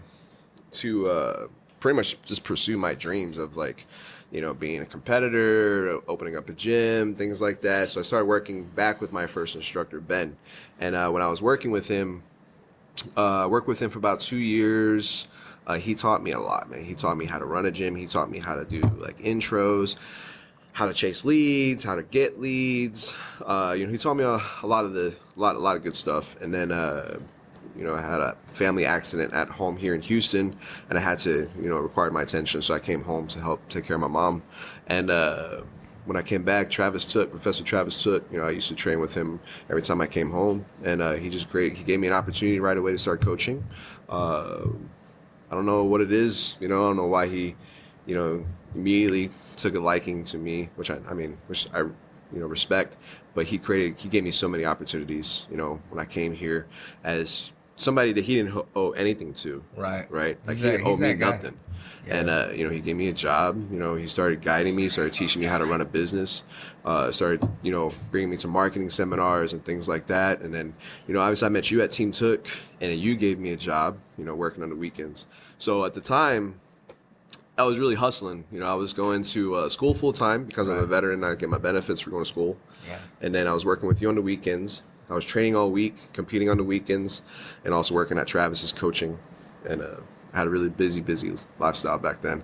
to pretty much just pursue my dreams of like, you know, being a competitor, opening up a gym, things like that. So I started working back with my first instructor, Ben. And when I was working with him, worked with him for about 2 years. He taught me a lot, man. He taught me how to run a gym. He taught me how to do like intros, how to chase leads, how to get leads. You know, he taught me a lot of good stuff. And then, you know, I had a family accident at home here in Houston, and I had to, you know, require my attention. So I came home to help take care of my mom. And when I came back, Professor Travis Took, you know, I used to train with him every time I came home. And he gave me an opportunity right away to start coaching. I don't know what it is, you know, I don't know why he, you know, immediately took a liking to me, which I you know, respect, but he gave me so many opportunities, you know, when I came here as somebody that he didn't owe anything to. Right. Like he didn't owe me nothing. Yeah. And, you know, he gave me a job, you know, he started guiding me, started teaching me how to run a business, started, you know, bringing me to marketing seminars and things like that. And then, you know, obviously I met you at Team Took, and you gave me a job, you know, working on the weekends. So at the time, I was really hustling. You know, I was going to school full time because I'm a veteran. I get my benefits for going to school. Yeah. And then I was working with you on the weekends. I was training all week, competing on the weekends, and also working at Travis's coaching. And I had a really busy lifestyle back then.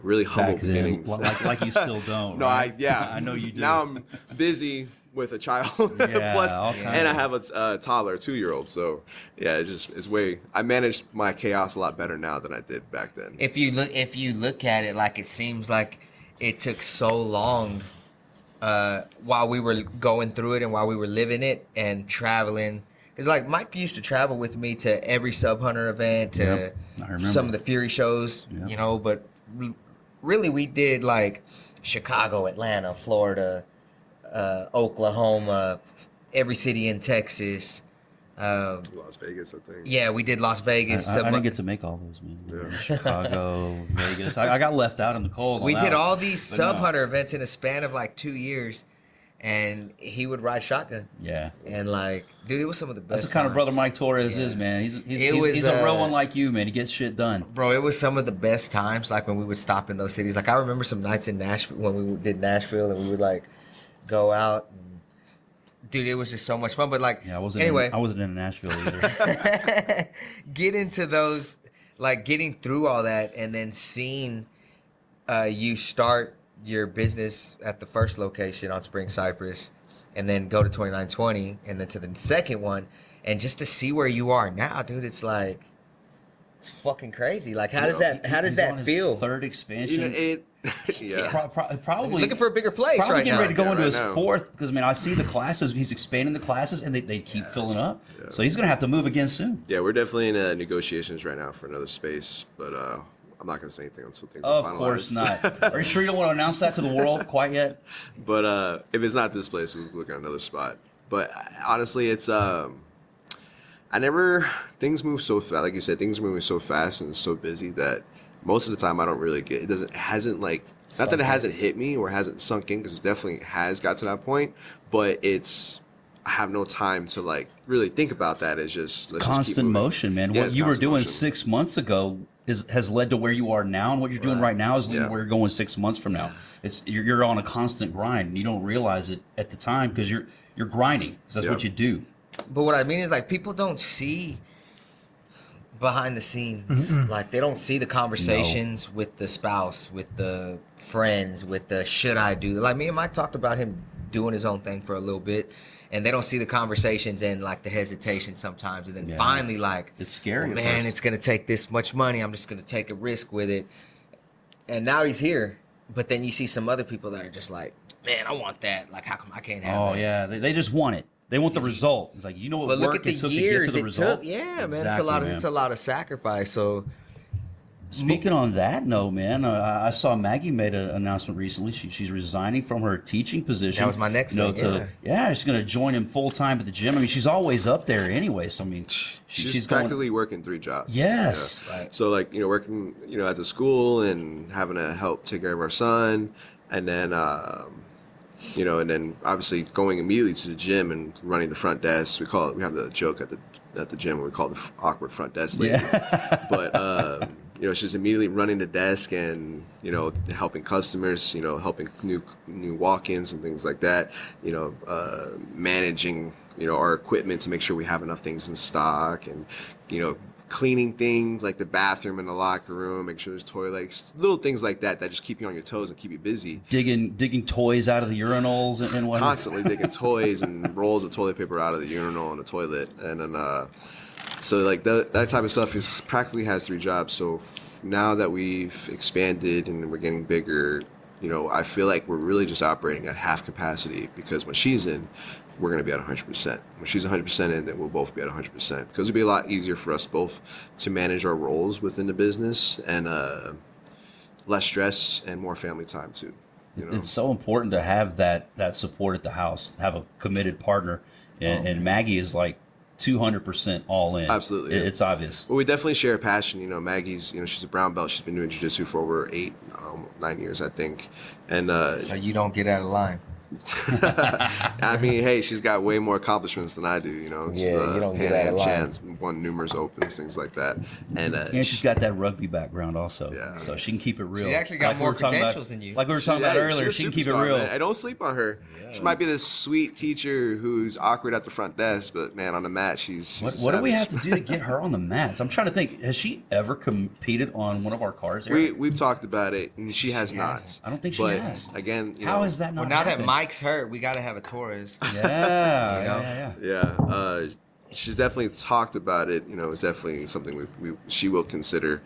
Really humble beginnings. Like you still don't. No, right? I know you do. Now I'm busy with a child, plus, and I have a toddler, 2-year-old. So yeah, I managed my chaos a lot better now than I did back then. If you look at it, like, it seems like it took so long while we were going through it and while we were living it and traveling. Because, like, Mike used to travel with me to every Sub Hunter event, to some of the Fury shows, you know, but really we did, like, Chicago, Atlanta, Florida, Oklahoma, every city in Texas. Las Vegas, I think. Yeah, we did Las Vegas. I didn't get to make all those, man. Yeah. Chicago, Vegas. I got left out in the cold. We did all these Sub Hunter events in a span of, like, 2 years. And he would ride shotgun. Yeah. And, like, dude, it was some of the best. That's the kind of brother Mike Torres is, man. He's a real one like you, man. He gets shit done. Bro, it was some of the best times, like, when we would stop in those cities. Like, I remember some nights in Nashville, when we did Nashville, and we would, like, go out. And, dude, it was just so much fun. But, like, I wasn't in Nashville either. Get into those, like, getting through all that and then seeing you start your business at the first location on Spring Cypress, and then go to 2920, and then to the second one, and just to see where you are now, dude, it's like, it's fucking crazy. Like, how does that feel? Third expansion. You know, probably looking for a bigger place. Probably getting ready to go into his now. fourth, because I mean, I see the classes. He's expanding the classes, and they keep filling up. Yeah. So he's gonna have to move again soon. Yeah, we're definitely in negotiations right now for another space, but I'm not going to say anything until things are finalized. Of course not. Are you sure you don't want to announce that to the world quite yet? But if it's not this place, we'll look at another spot. But honestly, it's things move so fast. Like you said, things are moving so fast and so busy that most of the time I don't really get it. Hasn't like, not that it hasn't hit me or hasn't sunk in, because it definitely has got to that point, but I have no time to like really think about that. It's just constant motion, man. What you were doing 6 months ago has led to where you are now, and what you're doing right now is leading to where you're going 6 months from now. You're on a constant grind, and you don't realize it at the time because you're grinding, because that's what you do. But what I mean is, like, people don't see behind the scenes. Like, they don't see the conversations with the spouse, with the friends, with the should I do. Like, me and Mike talked about him doing his own thing for a little bit, and they don't see the conversations and, like, the hesitation sometimes. And then finally, like, it's scary. Oh, man, it's going to take this much money. I'm just going to take a risk with it. And now he's here. But then you see some other people that are just like, man, I want that. Like, how come I can't have that? Oh, yeah. They just want it. They want the result. It's like, you know what work it took to get to the result? Yeah, man. It's a lot of sacrifice. So, speaking on that note, man, I saw Maggie made an announcement recently. She's resigning from her teaching position. That was my next thing. She's going to join him full time at the gym. I mean, she's always up there anyway. So I mean, she's practically working 3 jobs. Yes. Yeah. Right. So like, you know, working, you know, at the school and having to help take care of our son, and then you know, and then obviously going immediately to the gym and running the front desk. We have the joke at the gym, we call it the awkward front desk lady. Yeah. But you know, she's immediately running the desk and, you know, helping customers, you know, helping new walk-ins and things like that, you know, managing, you know, our equipment to make sure we have enough things in stock, and, you know, cleaning things like the bathroom and the locker room, make sure there's toilets, little things like that that just keep you on your toes and keep you busy. Digging toys out of the urinals and whatnot. Constantly digging toys and rolls of toilet paper out of the urinal and the toilet, and then so like that type of stuff is practically has 3 jobs. So now that we've expanded and we're getting bigger, you know, I feel like we're really just operating at half capacity, because when she's in, we're going to be at 100%. When she's 100% in, then we'll both be at 100%, because it'll be a lot easier for us both to manage our roles within the business, and less stress and more family time too. You know? It's so important to have that support at the house, have a committed partner, and Maggie is like 200% all in. Absolutely. It's obvious. Well, we definitely share a passion. You know, Maggie's, you know, she's a brown belt. She's been doing jiu-jitsu for over 9 years, I think. And so you don't get out of line. I mean, hey, she's got way more accomplishments than I do. You know, yeah, you don't get out of line. Chance, won numerous opens, things like that. And she's got that rugby background also, yeah. So she can keep it real. She actually got more credentials than you. Like we were talking about earlier, she can keep it real. Man. I don't sleep on her. Yeah. She might be this sweet teacher who's awkward at the front desk, but man, on the mat, she's what do we have to do to get her on the mats? I'm trying to think. Has she ever competed on one of our cards? We've talked about it, and she has not. I don't think she has. Again, you how know, is that not? Well, now that Mike's hurt, we got to have a Torres. Yeah, yeah. She's definitely talked about it. You know, it's definitely something she will consider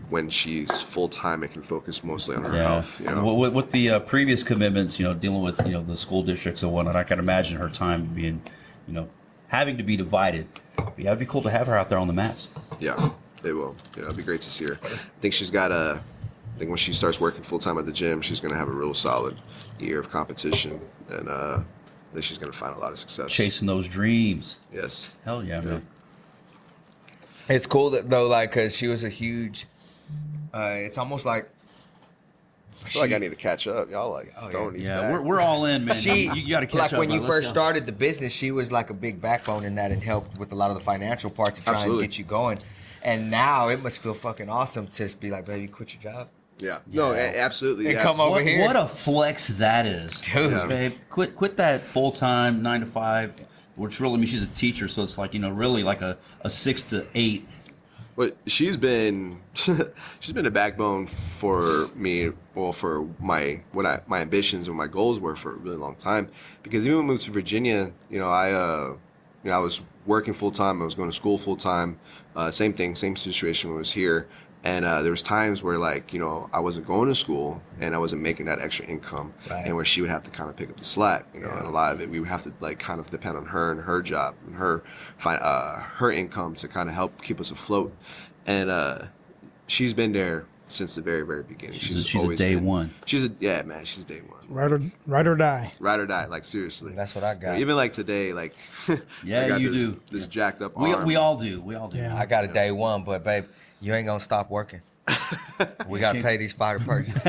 when she's full time and can focus mostly on her health. You know, with the previous commitments, you know, dealing with the school districts and whatnot, I can imagine her time being, having to be divided. But yeah, it'd be cool to have her out there on the mats. Yeah, it will. It'd be great to see her. I think she's got I think when she starts working full time at the gym, she's going to have a real solid year of competition, and I think she's going to find a lot of success. Chasing those dreams. Yes. Hell yeah, man. It's cool though, like, cause she was a huge. It's almost like. I feel like I need to catch up. Y'all like throwing these back. We're all in, man. You got to catch up. Like when you first started the business, she was like a big backbone in that and helped with a lot of the financial part to try and get you going. And now it must feel fucking awesome to just be like, baby, quit your job. Yeah. No, absolutely. And come over here. What a flex that is, dude. Yeah. Babe, quit that full time 9 to 5, which really, I mean, she's a teacher, so it's like really like a 6 to 8. But she's been a backbone for me, well, for my ambitions and my goals were for a really long time. Because even when we moved to Virginia, I was working full time. I was going to school full time. Same thing, same situation when I was here. And there was times where, like, I wasn't going to school and I wasn't making that extra income, right. And where she would have to kind of pick up the slack, and a lot of it we would have to like kind of depend on her and her job and her income to kind of help keep us afloat. And she's been there since the very, very beginning. She's always day one. She's day one. Ride or die. Ride or die, like seriously. That's what I got. Even like today, like yeah, I got you do. This jacked up arm. We all do. Yeah. I got a day one, but babe, you ain't gonna stop working. We gotta pay these fighter purchases.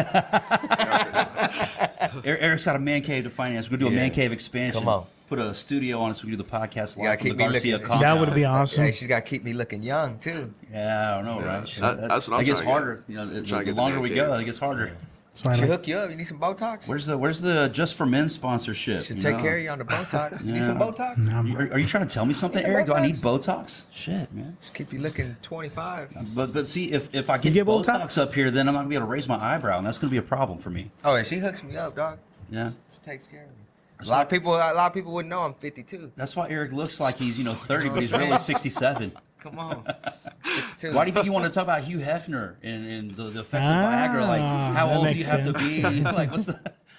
Eric's got a man cave to finance. We're gonna do a man cave expansion. Come on. Put a studio on it so we can do the podcast live from the me Garcia looking. compound. That would be awesome. Hey, she's gotta keep me looking young too. Yeah, I don't know, right? That's what I'm It gets trying to harder. get. The longer we go, it gets harder. She hook you up. You need some Botox? Where's the Just for Men sponsorship? Should take care of you on the Botox. You need some Botox? Are you trying to tell me something, Eric? Do I need Botox? Shit, man. Just keep you looking 25. But see, if I get Botox up here, then I'm not gonna be able to raise my eyebrow, and that's gonna be a problem for me. Oh, and she hooks me up, dog. Yeah. She takes care of me. A lot of people wouldn't know I'm 52. That's why Eric looks like he's 30, but he's really 67. Come on. Why do you think you want to talk about Hugh Hefner and the effects of Viagra? Like, how old do you have to be? Like,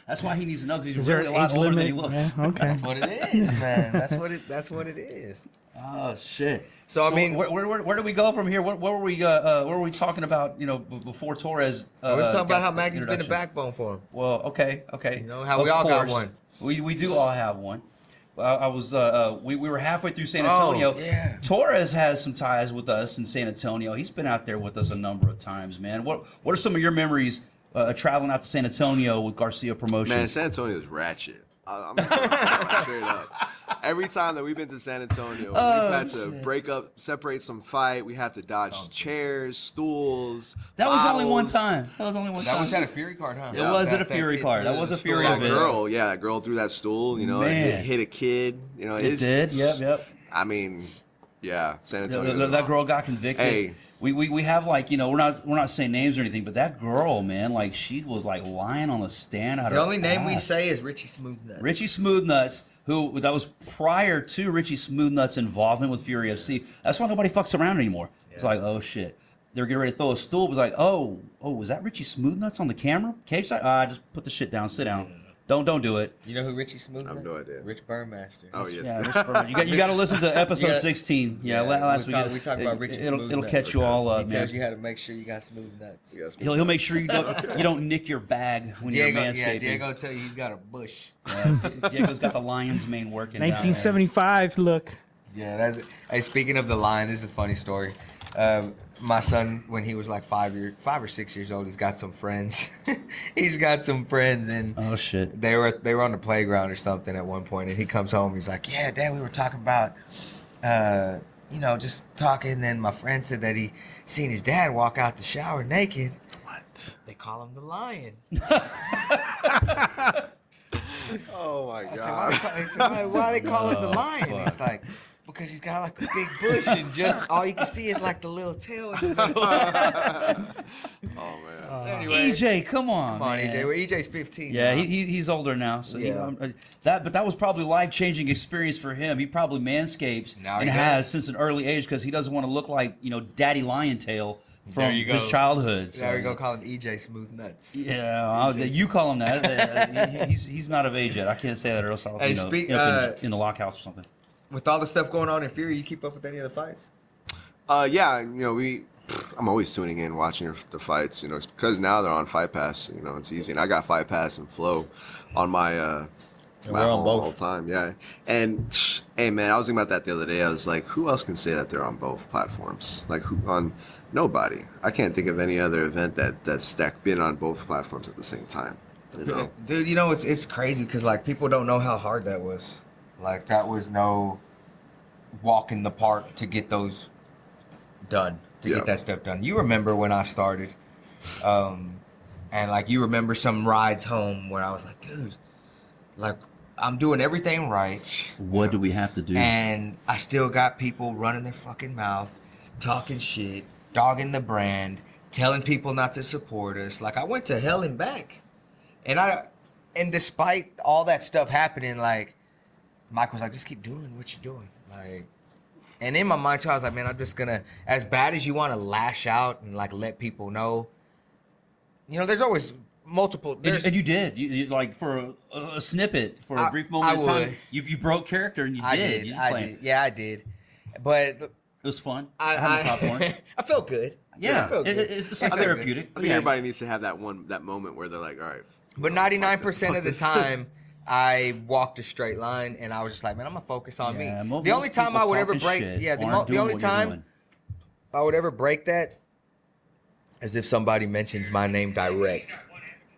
that's why he needs to know, because he's really a lot older than he looks. Yeah, okay. That's what it is, man. That's what it is. Oh shit. So I mean, where do we go from here? What were we talking about? Before Torres. I was talking about how Maggie's been a backbone for him. Well, okay. How we all got one. We do all have one. We were halfway through San Antonio. Oh, yeah. Torres has some ties with us in San Antonio. He's been out there with us a number of times, man. What are some of your memories traveling out to San Antonio with Garcia Promotions? Man, San Antonio is ratchet. I'm straight up. Every time that we've been to San Antonio, we've had to separate some fight. We have to dodge chairs, stools. That was bottles. only one time. That was at a Fury card, huh? It was at a Fury card. That was a Fury That event. girl threw that stool. You know, it hit a kid. You know, it did. Yep. I mean, yeah, San Antonio. That girl got convicted. Hey. We have like, you know, we're not saying names or anything, but that girl, man, like she was like lying on the stand. The only name we say is Richie Smoothnuts. Richie Smoothnuts, who that was prior to Richie Smoothnuts' involvement with Fury FC. That's why nobody fucks around anymore. Yeah. It's like, oh shit. They were getting ready to throw a stool. It was like, oh, was that Richie Smoothnuts on the camera? Cage side? Just put the shit down. Sit down. Yeah. Don't do it. You know who Richie Smoothnuts? I have no idea. Rich Burnmaster. Oh yes. Yeah, Rich Burnmaster. You got to listen to episode 16. Yeah, last week we talked about Richie Smoothnuts. It'll catch you all up. He tells you how to make sure you got smooth nuts. He'll make sure you don't nick your bag when you're manscaping. Yeah, Diego will tell you he's got a bush. Diego's got the lion's mane working. 1975 look. Yeah, hey, speaking of the lion, this is a funny story. My son, when he was like 5 or 6 years old, he's got some friends. And oh shit, they were on the playground or something at one point, and he comes home. He's like, "Yeah, Dad, we were talking about, just talking." And then my friend said that he seen his dad walk out the shower naked. What? They call him the lion. Oh my god! I said, why they call him the lion? Fuck. He's like, because he's got like a big bush and just all you can see is like the little tail. Oh man! Anyway, EJ, come on, EJ. man. Well, EJ's 15. Yeah, now. he's older now, so Yeah. that was probably a life-changing experience for him. He probably manscapes and has since an early age because he doesn't want to look like Daddy Lion Tail from his childhood. So. There we go. Call him EJ Smooth Nuts. Yeah, you call him that. he's not of age yet. I can't say that, or else I'll in the lockhouse or something. With all the stuff going on in Fury, you keep up with any of the fights? Yeah, I'm always tuning in, watching the fights. It's because now they're on Fight Pass. It's easy, and I got Fight Pass and Flo on my we're on both all the time. Yeah, and hey, man, I was thinking about that the other day. I was like, who else can say that they're on both platforms? Like, who on? Nobody. I can't think of any other event that's been on both platforms at the same time. Dude, it's crazy because like people don't know how hard that was. Like that was no walk in the park to get those done, get that stuff done. You remember when I started, and like you remember some rides home where I was like, dude, like I'm doing everything right. What do we have to do? And I still got people running their fucking mouth, talking shit, dogging the brand, telling people not to support us. Like I went to hell and back, and despite all that stuff happening, like. Mike was like, just keep doing what you're doing. Like, and in my mind too, I was like, man, I'm just gonna, as bad as you want to lash out and like let people know, there's always multiple. And you did. You like for a snippet, for a brief moment of time, you broke character and I did. Yeah, I did. But it was fun. I felt good. Yeah, it's like therapeutic. I think everybody needs to have that moment where they're like, all right. But 99% of the time. I walked a straight line, and I was just like, man, I'm gonna focus on me. The only time I would ever break, the only time I would ever break that is if somebody mentions my name direct.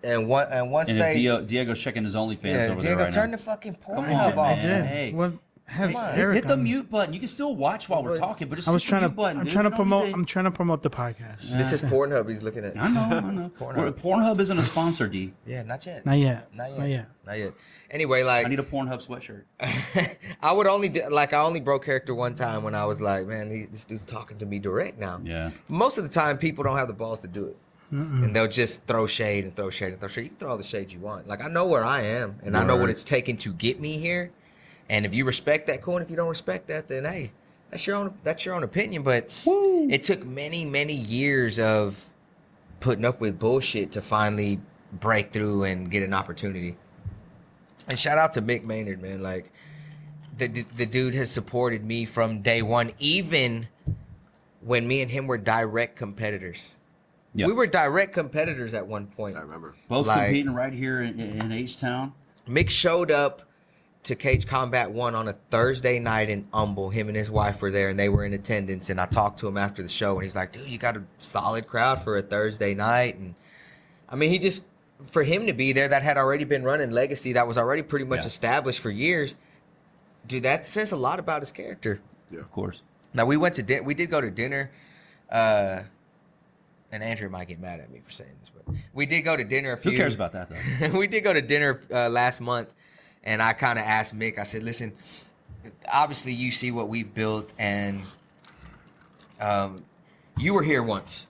And once Diego's checking his OnlyFans over there right turn now. the fucking Pornhub off. Hey. Hit the mute button. You can still watch while we're talking, but just hit the mute button. I'm trying to promote the podcast. This is Pornhub he's looking at. I know. Pornhub isn't a sponsor, D. Yeah, not yet. Not yet. Anyway, like I need a Pornhub sweatshirt. I only broke character one time when I was like, man, this dude's talking to me direct now. Yeah. Most of the time, people don't have the balls to do it. And they'll just throw shade and throw shade and throw shade. You can throw all the shade you want. Like I know where I am, and I know what it's taken to get me here. And if you respect that, cool. And if you don't respect that, then hey, that's your own opinion. But it took many, many years of putting up with bullshit to finally break through and get an opportunity. And shout out to Mick Maynard, man. Like the dude has supported me from day one, even when me and him were direct competitors. Yep. We were direct competitors at one point. I remember. Both competing right here in H-Town. Mick showed up to Cage Combat 1 on a Thursday night in Humble. Him and his wife were there, and they were in attendance. And I talked to him after the show, and he's like, dude, you got a solid crowd for a Thursday night. And I mean, for him to be there, that had already been running legacy, that was already pretty much established for years. dude, that says a lot about his character. Yeah, Of course. Now we went to we did go to dinner, and Andrew might get mad at me for saying this, but we did go to dinner Who cares about that though? we did go to dinner last month, and I kind of asked Mick. I said, "Listen, obviously you see what we've built, and you were here once,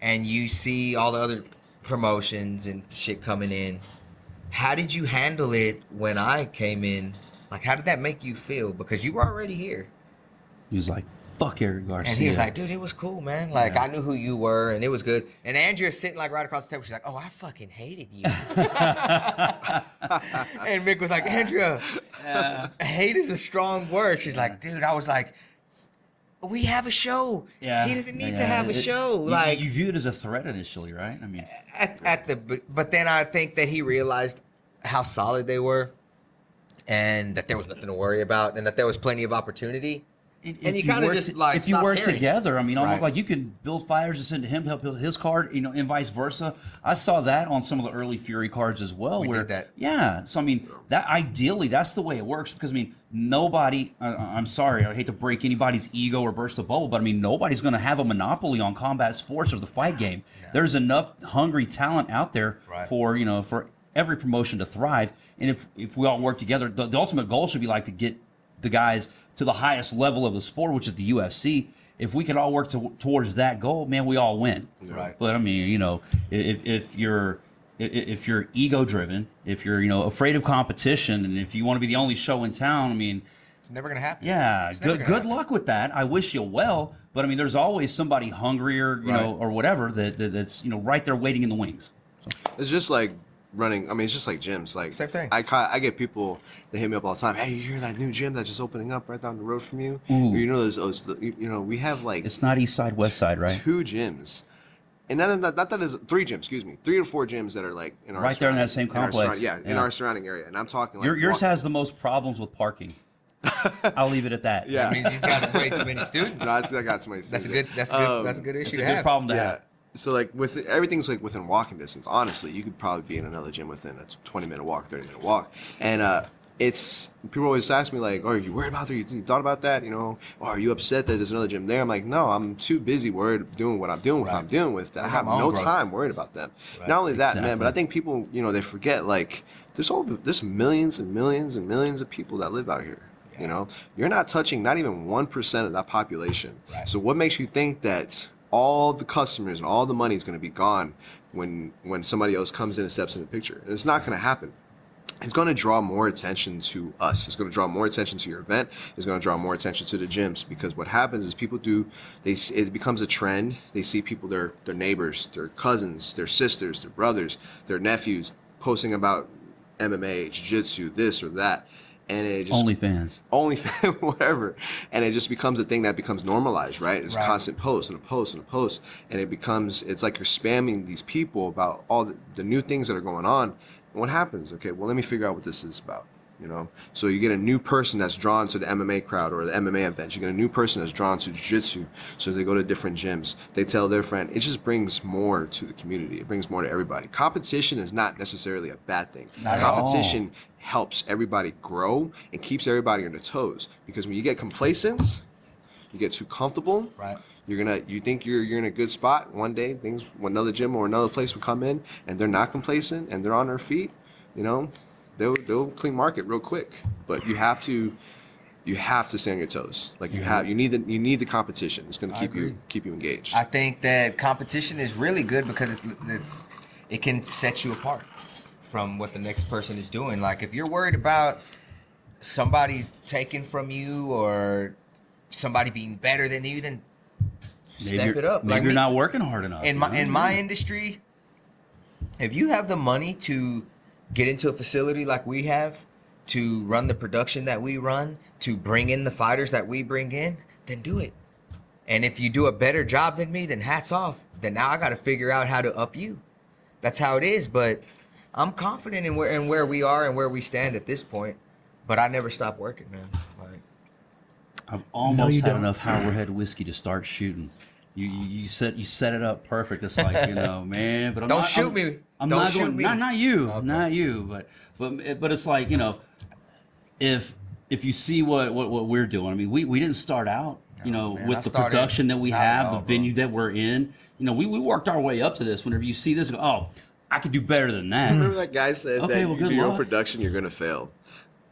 and you see all the other promotions and shit coming in. How did you handle it when I came in? Like, how did that make you feel? Because you were already here." He was like, "Fuck Eric Garcia." And he was like, "Dude, it was cool, man. Like, I knew who you were, and it was good." And Andrea's sitting like right across the table. She's like, "Oh, I fucking hated you." And Mick was like, "Andrea, hate is a strong word." She's like, "Dude," I was like, "We have a show. Yeah. He doesn't need to have a show." Like, you view it as a threat initially, right? I mean, but then I think that he realized how solid they were, and that there was nothing to worry about, and that there was plenty of opportunity. And you kind of just like, if you work caring. together, I mean, almost Right. like you can build fires to send to him to help build his card, and vice versa. I saw that on some of the early Fury cards as well. We where, did that. Yeah. So I mean, that ideally, that's the way it works, because I mean, nobody. I'm sorry, I hate to break anybody's ego or burst the bubble, but I mean, nobody's going to have a monopoly on combat sports or the fight game. Yeah. There's enough hungry talent out there for for every promotion to thrive. And if we all work together, the ultimate goal should be like to get the guys to the highest level of the sport, which is the UFC. If we could all work towards that goal, man, we all win. Right. But I mean, if you're ego driven, if you're afraid of competition, and if you want to be the only show in town, I mean, it's never gonna happen. Yeah, good luck with that. I wish you well, but I mean, there's always somebody hungrier, or whatever that's right there waiting in the wings. So. It's just like running. I mean, it's just like gyms. Like same thing. I get people that hit me up all the time. Hey, you hear that new gym that's just opening up right down the road from you? Ooh. We have like, it's not East Side, West Side, right? 2 gyms. And not that is 3 gyms, excuse me. 3 or 4 gyms that are like in our right there in that same complex. In our surrounding area. And I'm talking like yours has the most problems with parking. I'll leave it at that. Yeah. That means he's got way too many students. No, I got too many students. That's a good issue It's a to good have. problem to have. So like everything's like within walking distance. Honestly, you could probably be in another gym within a 20-minute walk, 30-minute walk. And it's people always ask me like, "Oh, are you worried about that? You thought about that? Or are you upset that there's another gym there?" I'm like, "No, I'm too busy worried doing what I'm doing with. I'm dealing with that. I have no time worried about them." Right. Not only that, man, but I think people, they forget like there's millions and millions and millions of people that live out here. Yeah. You're not touching not even 1% of that population. Right. So what makes you think that all the customers and all the money is going to be gone when somebody else comes in and steps in the picture? And it's not going to happen. It's going to draw more attention to us. It's going to draw more attention to your event. It's going to draw more attention to the gyms, because what happens is people it becomes a trend. They see people, their neighbors, their cousins, their sisters, their brothers, their nephews posting about MMA, jiu-jitsu, this or that. And it just OnlyFans, whatever, and it just becomes a thing that becomes normalized, right? It's a constant post and a post and a post, and it's like you're spamming these people about all the new things that are going on. And what happens? Okay, well, let me figure out what this is about. So you get a new person that's drawn to the MMA crowd or the MMA events. You get a new person that's drawn to jiu-jitsu, so they go to different gyms. They tell their friend. It just brings more to the community. It brings more to everybody. Competition is not necessarily a bad thing. Competition helps everybody grow and keeps everybody on their toes. Because when you get complacent, you get too comfortable. Right. You think you're in a good spot. One day, another gym or another place will come in and they're not complacent and they're on their feet. They'll clean market real quick. But you have to stay on your toes. Like you need the competition. It's going to keep you engaged. I think that competition is really good because it can set you apart from what the next person is doing. Like if you're worried about somebody taking from you or somebody being better than you, then step it up. Maybe you're not working hard enough. In my industry, if you have the money to get into a facility like we have, to run the production that we run, to bring in the fighters that we bring in, then do it. And if you do a better job than me, then hats off. Then now I got to figure out how to up you. That's how it is. But I'm confident in where we are and where we stand at this point. But I never stop working, man. I've almost had enough Howler whiskey to start shooting. You set it up perfect. It's like, man, but Don't shoot me. Not you, okay. Not you, but it's like, if if you see what we're doing, I mean, we didn't start out, man, with the production that we have, the venue that we're in. We worked our way up to this. Whenever you see this, go, oh, I could do better than that. Remember that guy said that well, you do your own production, you're gonna fail.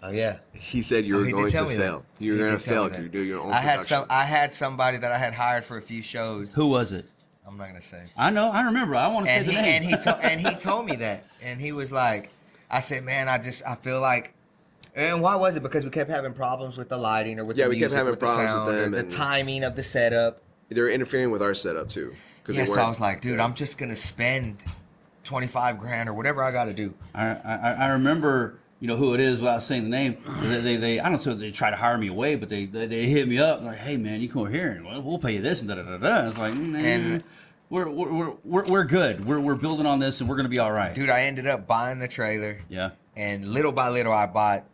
Oh yeah. He said you were going to fail. You're going to fail if you do your own production. I had somebody that I had hired for a few shows. Who was it? I'm not gonna say. I know. I remember. I want to say the name. And he told me that. And he was like, I said, man, I feel like. And why was it? Because we kept having problems with the lighting or with the music, we kept having problems sound, with them. The timing of the setup. They were interfering with our setup too. Yeah, so I was like, dude, I'm just gonna spend $25,000 or whatever I got to do. I remember. Who it is without saying the name. They I don't know if they try to hire me away, but they hit me up like, hey man, you come over here and we'll pay you this and da da da da. It's like, and we're good. We're building on this and we're gonna be all right. Dude, I ended up buying the trailer. Yeah. And little by little, I bought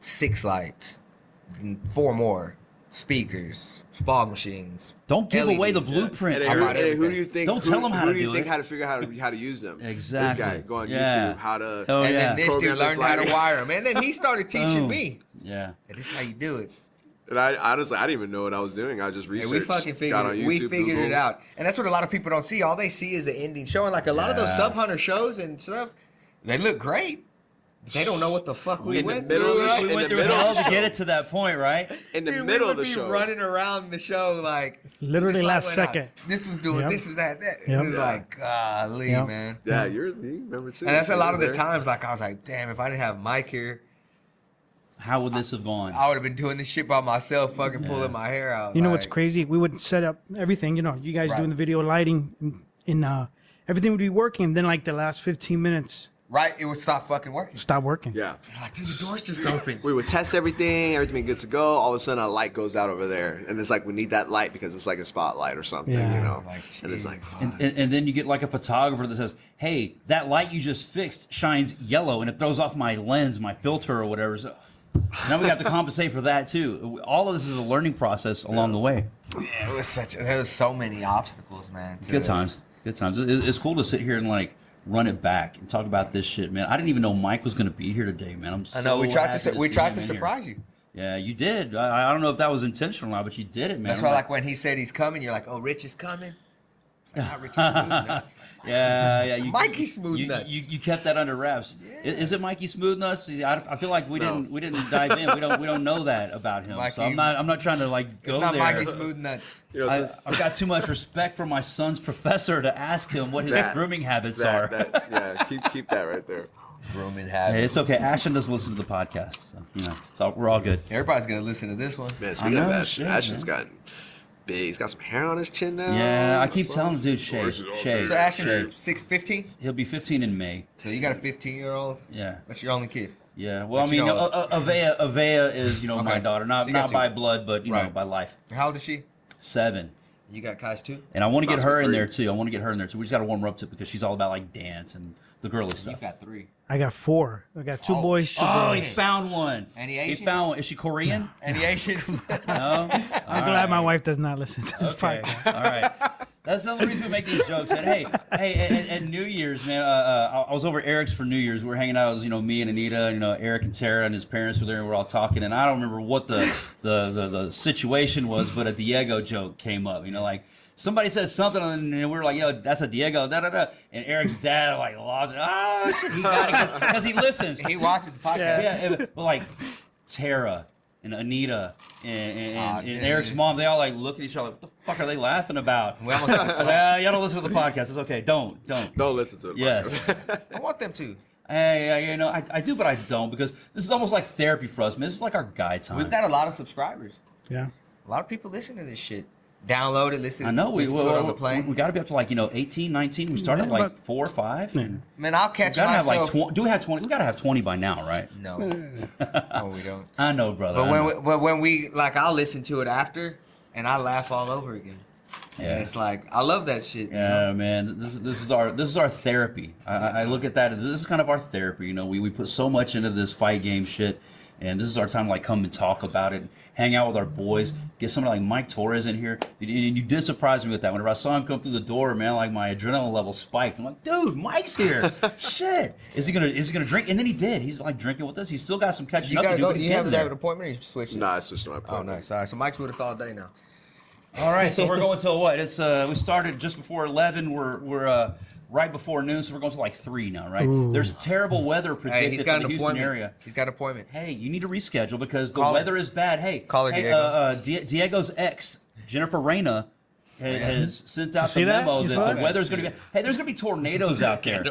6 lights, and 4 more speakers, fog machines. Don't give LED. away the blueprint. And who do you think? Don't tell them how to do it. Who do you think how to figure out how to use them? Exactly. This guy go on YouTube how to. Oh, and then this program dude learned how to wire them, and then he started teaching me. Yeah. And this is how you do it. And I honestly, I didn't even know what I was doing. I just researched. We fucking figured got on YouTube, we figured Google. it out, and that's what a lot of people don't see. All they see is the ending show, and like a lot of those sub hunter shows and stuff, they look great. They don't know what the fuck we went through. We went through hell to get it to that point, right? In the middle of the show, running around the show like literally last second. This was doing this is that. It Yep. was like, golly, man. Yeah, you remember too. And that's a lot of the times. Like I was like, damn, if I didn't have Mike here, how would this have gone? I would have been doing this shit by myself, fucking pulling my hair out. You know what's crazy? We would set up everything. You guys doing the video lighting, in everything would be working. And then like the last 15 minutes. Right, it would stop fucking working. Stop working. Yeah. You're like, dude, the door's just open. We would test everything good to go. All of a sudden, a light goes out over there, and it's like we need that light because it's like a spotlight or something, Like, and it's like, and then you get like a photographer that says, "Hey, that light you just fixed shines yellow, and it throws off my lens, my filter, or whatever." So now we have to compensate for that too. All of this is a learning process along the way. Yeah, there was so many obstacles, man. Good times. It's cool to sit here and like run it back and talk about this shit, man. I didn't even know Mike was going to be here today, man. I'm so I know we tried to see him surprise in here. you. Yeah, you did. I don't know if that was intentional or not, but you did it, man. That's why, like when he said he's coming, you're like, "Oh, Rich is coming." It's like, not Rich is smooth nuts. Yeah. Mikey Smooth Nuts. You kept that under wraps. Yeah. Is it Mikey Smooth Nuts? I feel like we didn't dive in. We don't know that about him. Mikey, so I'm not trying to like go it's not there. Mikey Smooth Nuts. I've got too much respect for my son's professor to ask him what his grooming habits are. Keep that right there. Grooming habits. Hey, it's okay. Ashton doesn't listen to the podcast, so we're all good. Everybody's gonna listen to this one. Man, speaking of Ashton, Ashton's gotten big. He's got some hair on his chin now. Yeah, I keep telling him, dude, shave. So Ashton's 15? He'll be 15 in May. So you got a 15-year-old? Yeah. That's your only kid? Yeah. Well, I mean, Avea is, my daughter. Not by blood, but, by life. How old is she? 7. You got Kai's too? And I want to get her in there, too. We just got to warm her up to it because she's all about, like, dance and the girly stuff. You got 3. I got 4. I got 2 boys, 2 girls. Oh, he found one. Any Asians? He found one. Is she Korean? Any Asians? No? I'm glad my wife does not listen to this podcast. All right. That's the only reason we make these jokes. And hey, at New Year's, man, I was over at Eric's for New Year's. We were hanging out. It was, me and Anita, Eric and Tara and his parents were there, and we were all talking. And I don't remember what the situation was, but a Diego joke came up. Like somebody said something, and we were like, "Yo, that's a Diego." Da da da. And Eric's dad like lost it. Oh, shit, he got it because he listens. He watches the podcast. Yeah, but like Tara and Anita and Eric's mom, they all like look at each other like, what the fuck are they laughing about? We almost got y'all don't listen to the podcast. It's okay. Don't listen to it. Yes. I want them to. Hey, I do, but I don't because this is almost like therapy for us, man. This is like our guide time. We've got a lot of subscribers. Yeah. A lot of people listen to this shit. Download it, listen. I know listen to it on the plane. We got to be up to like 18, 19. We started at like 4 or 5. Man, I'll catch we gotta myself. Have like do we have 20? We got to have 20 by now, right? No, no, we don't. I know, brother. But when we like, I'll listen to it after, and I laugh all over again. Yeah, and it's like I love that shit. Yeah, man. This is our therapy. I look at that. This is kind of our therapy. We put so much into this fight game shit, and this is our time to like come and talk about it. hang out with our boys, get somebody like Mike Torres in here. And you did surprise me with that. Whenever I saw him come through the door, man, like my adrenaline level spiked. I'm like, dude, Mike's here. Shit. Is he gonna drink? And then he did. He's like drinking with us. He's still got some catching up to do. You have an appointment or you switching? Nah, I switched my appointment. Oh, nice. All right, so Mike's with us all day now. All right, so we're going till what? It's we started just before 11. We're right before noon, so we're going to like 3 now, right? Ooh. There's terrible weather predicted in the Houston area. He's got an appointment. Hey, you need to reschedule because the weather is bad. Hey, call her Diego. Diego's ex, Jennifer Reyna, has sent out the that? memo You that saw the that? weather's going to be. Hey, there's going to be tornadoes out there.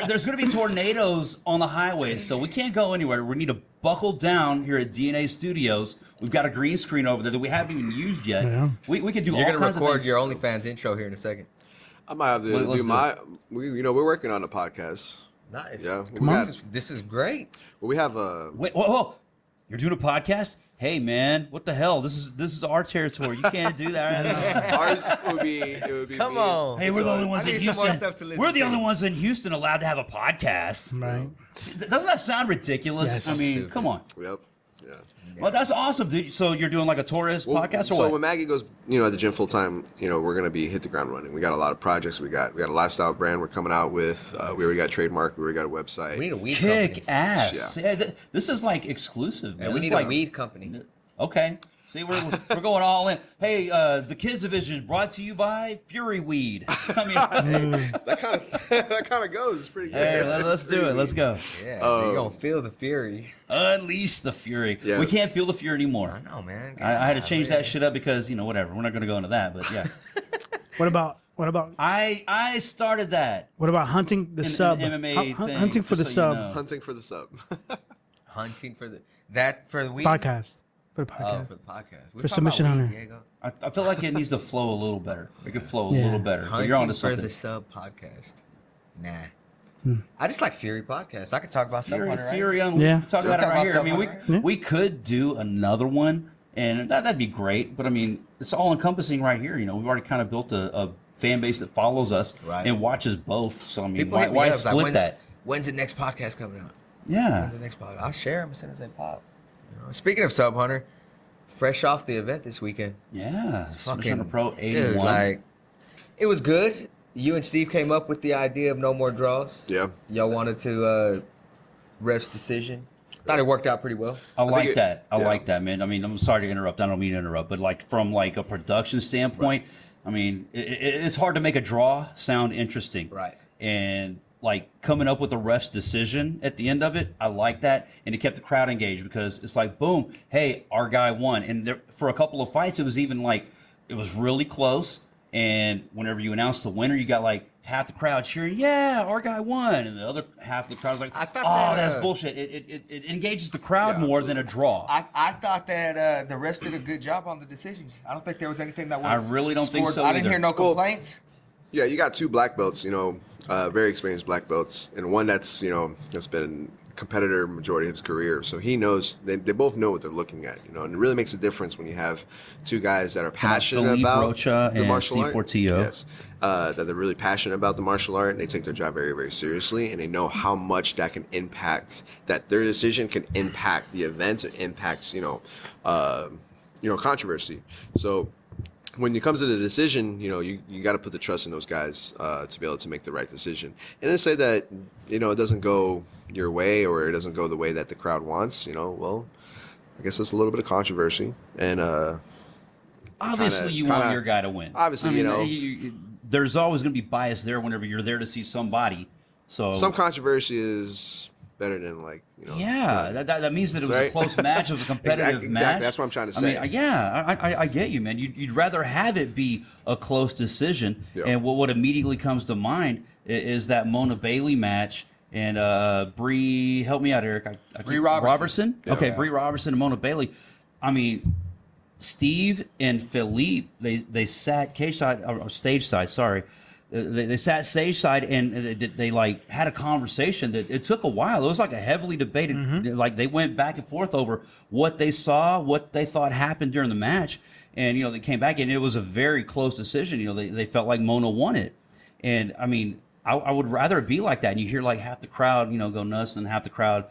There's going to be tornadoes on the highways, so we can't go anywhere. We need to buckle down here at DNA Studios. We've got a green screen over there that we haven't even used yet. Yeah. We could do all You're kinds going of to record things. your OnlyFans intro here in a second. I might have to Let's do we're working on a podcast. Nice. Yeah. Come on. This is great. Well, we have Wait, whoa. You're doing a podcast? Hey, man, what the hell? This is our territory. You can't do that. ours would be Come me. on. Hey, we're the only ones I in need some more Houston. stuff to listen We're the to. only ones in Houston allowed to have a podcast. Right. See, doesn't that sound ridiculous? Yes. I mean, Stupid. come on. Yep. Yeah. Well, that's awesome, dude. So you're doing like a Torres podcast or so what? when Maggie goes, at the gym full time, we're gonna be hit the ground running. We got a lot of projects. We got a lifestyle brand we're coming out with. We already got trademark. We already got a website. We need a weed Kick company. ass. Yeah. See, this is like exclusive, man. And we This need is a weed company. Okay. See, we're going all in. Hey, the kids division brought to you by Fury Weed. I mean, that kind of goes. It's pretty good. hey, let's do it. Let's go. Yeah, you're going to feel the fury. Unleash the fury. Yeah. We can't feel the fury anymore. I know, man. I had to change that shit up because whatever. We're not going to go into that, but yeah. What about I started that. hunting the In sub? the MMA thing, hunting for the just so you sub know. Hunting for the sub. Hunting for the weed? podcast. For the Oh, podcast. for the podcast. We're For talking Submission about weed, Hunter. Diego. I feel like it needs to flow a little better. It could flow a Yeah. little better. But Hunting you're onto for something. the sub podcast. Nah. I just like Fury podcast. I could talk about Sub Hunter, right? Fury on. Yeah. We can talk We'll about it talk right about here. I mean, Sub Hunter, right? we could do another one, and that'd be great. But I mean, it's all encompassing right here. We've already kind of built a fan base that follows us Right. and watches both. So I mean, People hit me why up, like, split that? When's the next podcast coming out? Yeah. When's the next podcast? I'll share them as soon as they pop. Speaking of Sub Hunter, fresh off the event this weekend. Yeah. Fucking Submission Pro 81. Dude, like, it was good. You and Steve came up with the idea of no more draws. Yeah. Y'all wanted to ref's decision. Thought it worked out pretty well. I like it- that. I yeah. like that, man. I mean, I'm sorry to interrupt. I don't mean to interrupt, but like from like a production standpoint, I mean, it's hard to make a draw sound interesting. Right. And like coming up with the ref's decision at the end of it, I like that, and it kept the crowd engaged because it's like, boom, hey, our guy won. And there, for a couple of fights, it was even like it was really close. And whenever you announce the winner, you got like half the crowd cheering, yeah, our guy won, and the other half of the crowd was like, I thought oh, that, that's bullshit. It engages the crowd more than a draw. I thought that the refs did a good job on the decisions. I don't think there was anything that was I really don't think scored. so I didn't either. hear no complaints. Yeah, you got 2 black belts, very experienced black belts, and one that's, that's been a competitor majority of his career. So he knows, they both know what they're looking at, and it really makes a difference when you have 2 guys that are passionate Philippe about Rocha the and martial Steve art. Portillo. Yes. That they're really passionate about the martial art, and they take their job very, very seriously, and they know how much that can impact, that their decision can impact the events, it impacts, controversy. So when it comes to the decision, you got to put the trust in those guys to be able to make the right decision. And then say that, it doesn't go your way or it doesn't go the way that the crowd wants, well, I guess there's a little bit of controversy. And Obviously, you kinda- want your guy to win. obviously, I mean, there's always going to be bias there whenever you're there to see somebody. So some controversy is better than yeah, that means that it was a Right? close match. It was a competitive Exactly. match. That's what I'm trying to I say. mean, yeah, I get you, man. You'd rather have it be a close decision. Yeah. And what immediately comes to mind is that Mona Bailey match and Bree. Help me out, Eric. Bree Robertson. Okay, Yeah. Bree Robertson and Mona Bailey. I mean, Steve and Philippe, they sat cage side or stage side. Sorry. They sat stage side and they like had a conversation that it took a while. It was like a heavily debated, like they went back and forth over what they saw, what they thought happened during the match. And, they came back and it was a very close decision. They felt like Mona won it. And I mean, I would rather it be like that. And you hear like half the crowd, go nuts and half the crowd,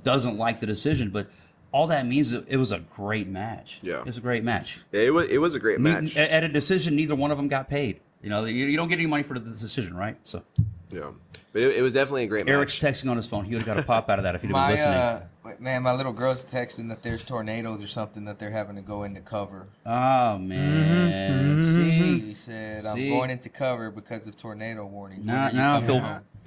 doesn't like the decision. But all that means it was a great match. Yeah. It was a great match. Yeah, it was a great match. At a decision, neither one of them got paid. You know, you don't get any money for the decision, right? So. Yeah. But it was definitely a great Eric's match. texting on his phone. He would have got a pop out of that if he'd been listening. Man, my little girl's texting that there's tornadoes or something that they're having to go into cover. Oh, man. See? He said, I'm going into cover because of tornado warning. Now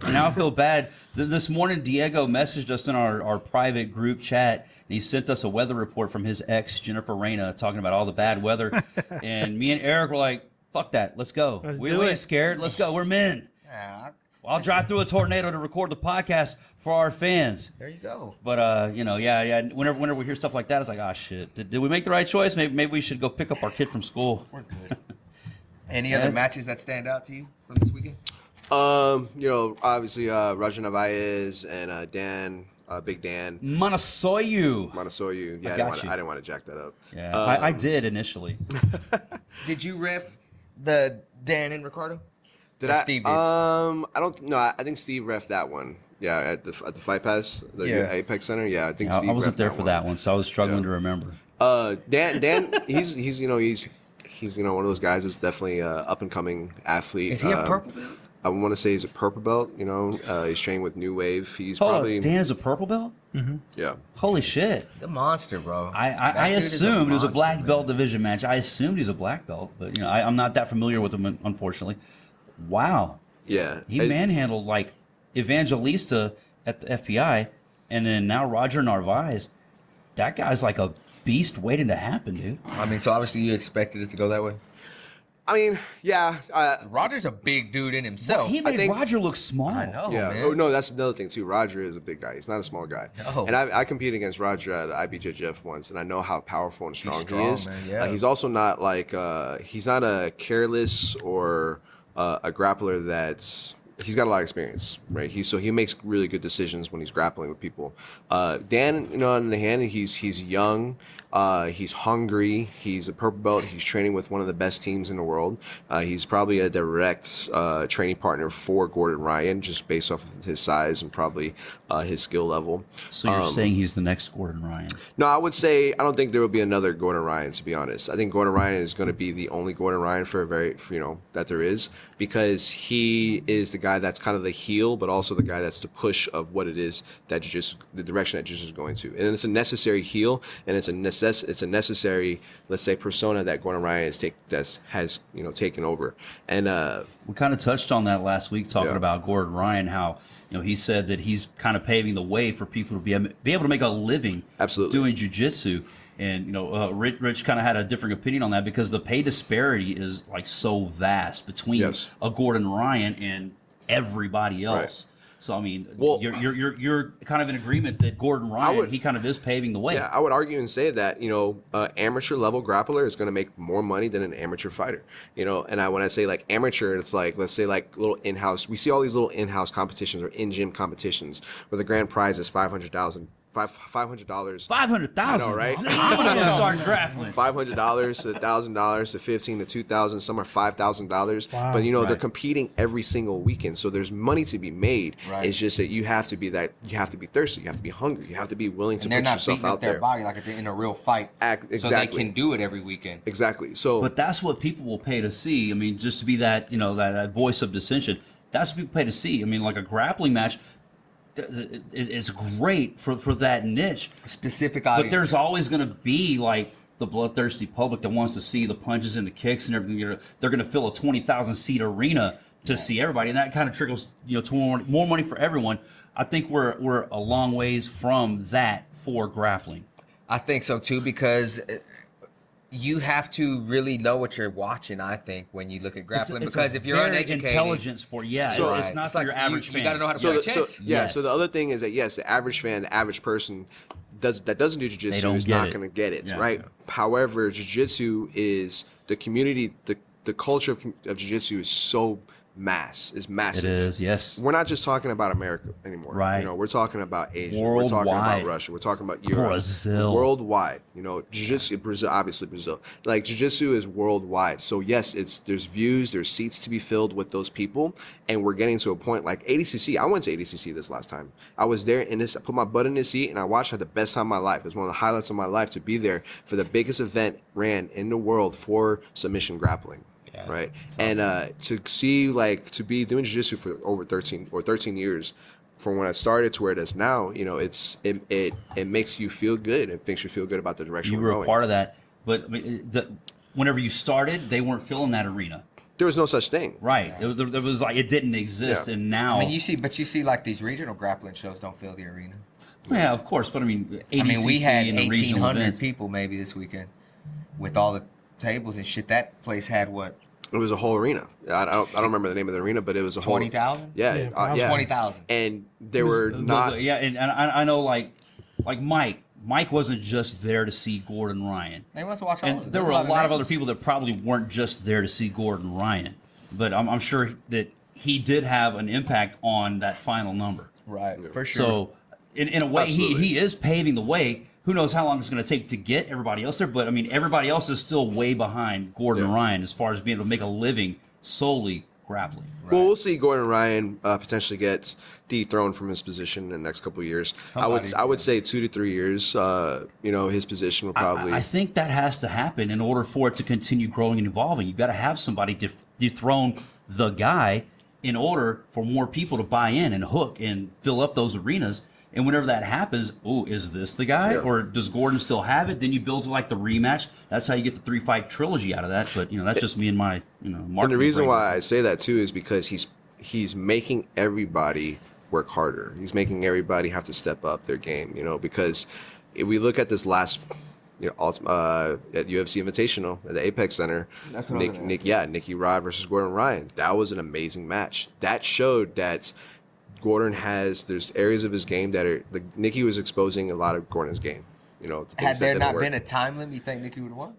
I feel bad. This morning, Diego messaged us in our private group chat, and he sent us a weather report from his ex, Jennifer Reyna, talking about all the bad weather. And me and Eric were like, fuck that. Let's go. We ain't scared. Let's go. We're men. Yeah, I'll drive through a tornado to record the podcast for our fans. there you go. But yeah. Whenever we hear stuff like that, it's like, oh shit, did we make the right choice? Maybe we should go pick up our kid from school. We're good. Any other matches that stand out to you from this weekend? Obviously Raja Narvaez and Dan, Big Dan. Monasoyu. Yeah, I didn't want to jack that up. Yeah, I did initially. Did you ref the Dan and Ricardo? Steve did? I don't know. I think Steve ref that one. Yeah, at the Fight Pass, the Apex Center. Yeah, I think Steve. I wasn't there for that one, so I was struggling to remember. Dan, he's one of those guys that's definitely a up and coming athlete. Is he a purple belt? I want to say he's a purple belt. He's training with New Wave. He's probably Dan is a purple belt. Mm-hmm. Yeah. Holy shit! He's a monster, bro. I assumed it was a black belt division match. I assumed he's a black belt, but I'm not that familiar with him, unfortunately. Wow. Yeah. He manhandled like Evangelista at the FPI, and then now Roger Narvaez. That guy's like a beast waiting to happen, dude. I mean, so obviously you expected it to go that way. I mean, yeah. Roger's a big dude in himself. He made Roger look small. I know, Yeah. man. Oh no, that's another thing too. Roger is a big guy. He's not a small guy. No. And I competed against Roger at IBJJF once, and I know how powerful and strong, he is. Man, yeah. He's also not like he's not a careless or a grappler that's. He's got a lot of experience, right? He makes really good decisions when he's grappling with people. Dan, on the hand, he's young. He's hungry. He's a purple belt. He's training with one of the best teams in the world. He's probably a direct training partner for Gordon Ryan, just based off of his size and probably his skill level. So you're saying he's the next Gordon Ryan? No, I would say I don't think there will be another Gordon Ryan. To be honest, I think Gordon Ryan is going to be the only Gordon Ryan that there is, because he is the guy that's kind of the heel, but also the guy that's the push of what it is that the direction that jiu-jitsu is going to, and it's a necessary heel, and it's a necessary, let's say, persona that Gordon Ryan has taken over. And we kind of touched on that last week, talking about Gordon Ryan, how he said that he's kind of paving the way for people to be able to make a living doing jiu-jitsu. And Rich kind of had a different opinion on that, because the pay disparity is like so vast between a Gordon Ryan and everybody else. Right. So I mean, you're kind of in agreement that Gordon Ryan, he kind of is paving the way. Yeah, I would argue and say that amateur level grappler is going to make more money than an amateur fighter. And when I say like amateur, it's like, let's say like little in-house. We see all these little in-house competitions or in-gym competitions where the grand prize is $500,000. $500. $500,000. I know, right? I'm gonna start grappling. $500 to $1,000 to $1,500 to $2,000. Some are $5,000. Wow. But they're competing every single weekend, so there's money to be made. Right. It's just that you have to be thirsty, you have to be hungry, you have to be willing to put yourself out there. They're not beating up their body like they're in a real fight. Exactly. So they can do it every weekend. Exactly. So, but that's what people will pay to see. I mean, just to be that that voice of dissension. That's what people pay to see. I mean, like a grappling match. It's great for that niche, specific audience. But there's always going to be like the bloodthirsty public that wants to see the punches and the kicks and everything. They're going to fill a 20,000 seat arena to see everybody, and that kind of trickles to more money for everyone. I think we're a long ways from that for grappling. I think so too, because you have to really know what you're watching, I think, when you look at grappling. Because if you're uneducated, intelligent sport, so it's not for your average fan. You got to know how to play chess. So the other thing is that the average fan, the average person that doesn't do jiu-jitsu is not going to get it, right? However, jiu-jitsu is the community, the culture of jiu-jitsu is so mass is massive. It is, yes. We're not just talking about America anymore. Right. You know, we're talking about Asia. Worldwide. We're talking about Russia. We're talking about Europe. Brazil. Worldwide. You know, jiu-jitsu, Brazil, obviously Brazil. Like, jiu-jitsu is worldwide. So, yes, there's views, there's seats to be filled with those people. And we're getting to a point like ADCC. I went to ADCC this last time. I was there I put my butt in the seat and I watched. I had the best time of my life. It was one of the highlights of my life to be there for the biggest event ran in the world for submission grappling. Yeah, right. And to see, like, to be doing jiu-jitsu for over 13 years from when I started to where it is now, you know, it makes you feel good. It makes you feel good about the direction you we're going. were a part of that. But I mean, whenever you started, they weren't filling that arena. There was no such thing. Right. It was like it didn't exist. Yeah. And now, I mean, you see like these regional grappling shows don't fill the arena. Yeah, of course. But I mean, ADCC we had and 1,800 people maybe this weekend with all the tables and shit. That place had what? It was a whole arena. I don't remember the name of the arena, but it was a 20,000. Yeah, 20,000. And there were not. Yeah, and I know like Mike. Mike wasn't just there to see Gordon Ryan. They must watch all. And there were a lot of other people that probably weren't just there to see Gordon Ryan, but I'm sure that he did have an impact on that final number. Right, for sure. So in a way, he is paving the way. Who knows how long it's going to take to get everybody else there? But I mean, everybody else is still way behind Gordon Ryan as far as being able to make a living solely grappling. Right. Well, we'll see Gordon Ryan potentially get dethroned from his position in the next couple of years. I would say 2 to 3 years. You know, his position will probably. I think that has to happen in order for it to continue growing and evolving. You've got to have somebody dethrone the guy in order for more people to buy in and hook and fill up those arenas. And whenever that happens, is this the guy? Yeah. Or does Gordon still have it? Then you build to like the rematch. That's how you get the 3-fight trilogy out of that. But, you know, that's just me and my, you know, marketing. And the reason why I say that, too, is because he's making everybody work harder. He's making everybody have to step up their game, you know, because if we look at this last, you know, at UFC Invitational at the Apex Center, that's what Nicky Rod versus Gordon Ryan. That was an amazing match. That showed that Gordon there's areas of his game that are like Nicky was exposing a lot of Gordon's game. You know, had there not been a time limit, you think Nicky would have won?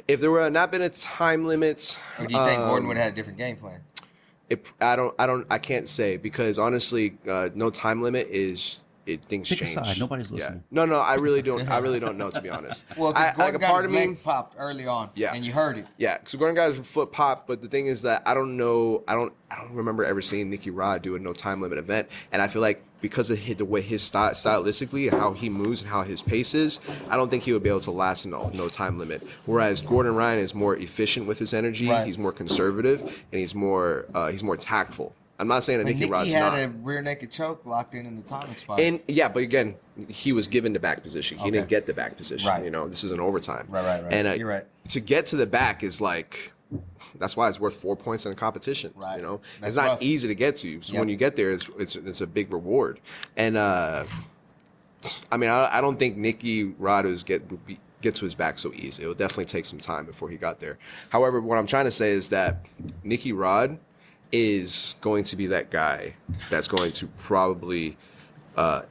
If there were not been a time limit, or do you think Gordon would have had a different game plan? I can't say because honestly, no time limit is. Things Pick change. a side. Nobody's listening. Yeah. No, I really don't know, to be honest. Well, Gordon got his leg popped early on, and you heard it. Yeah, so Gordon got his foot popped, but the thing is that I don't remember ever seeing Nicky Rod do a no time limit event, and I feel like because of the way his stylistically, how he moves and how his pace is, I don't think he would be able to last no time limit. Whereas Gordon Ryan is more efficient with his energy, he's more conservative, and he's more tactful. I'm not saying that Nicky Rod's not. He had a rear naked choke locked in the timing spot. And yeah, but again, he was given the back position. He didn't get the back position. Right. You know, this is an overtime. Right. And you're right. To get to the back is like, that's why it's worth 4 points in a competition. Right. You know, That's it's not rough. easy to get to. So when you get there, it's a big reward. And I mean, I don't think Nicky Rod would get to his back so easy. It will definitely take some time before he got there. However, what I'm trying to say is that Nicky Rod is going to be that guy that's going to probably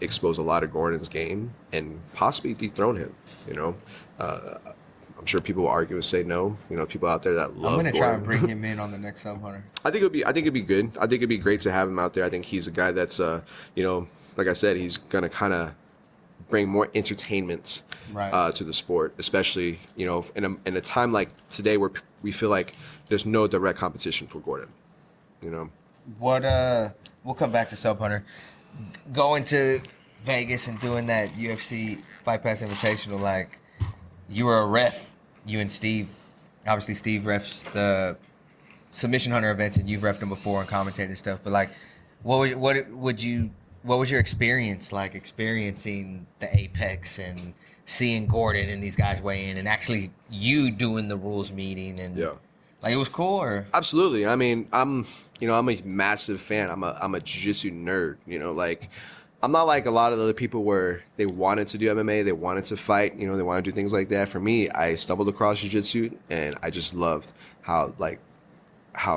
expose a lot of Gordon's game and possibly dethrone him. You know, I'm sure people will argue and say no. You know, people out there that love. I'm going to try and Gordon. bring him in on the next Sub Hunter. I think it'd be good. I think it'd be great to have him out there. I think he's a guy that's you know, like I said, he's gonna kind of bring more entertainment to the sport, especially, you know, in a time like today where we feel like there's no direct competition for Gordon. You know, we'll come back to Sub Hunter. Going to Vegas and doing that UFC Fight Pass Invitational, like you were a ref, you and Steve. Obviously, Steve refs the Submission Hunter events, and you've refed them before and commentated and stuff. But like, what was your experience like experiencing the Apex and seeing Gordon and these guys weigh in, and actually you doing the rules meeting and like it was cool? Or absolutely. I mean, I'm a massive fan. I'm a jiu-jitsu nerd. You know, like I'm not like a lot of other people where they wanted to do MMA, they wanted to fight. You know, they want to do things like that. For me, I stumbled across jiu-jitsu, and I just loved how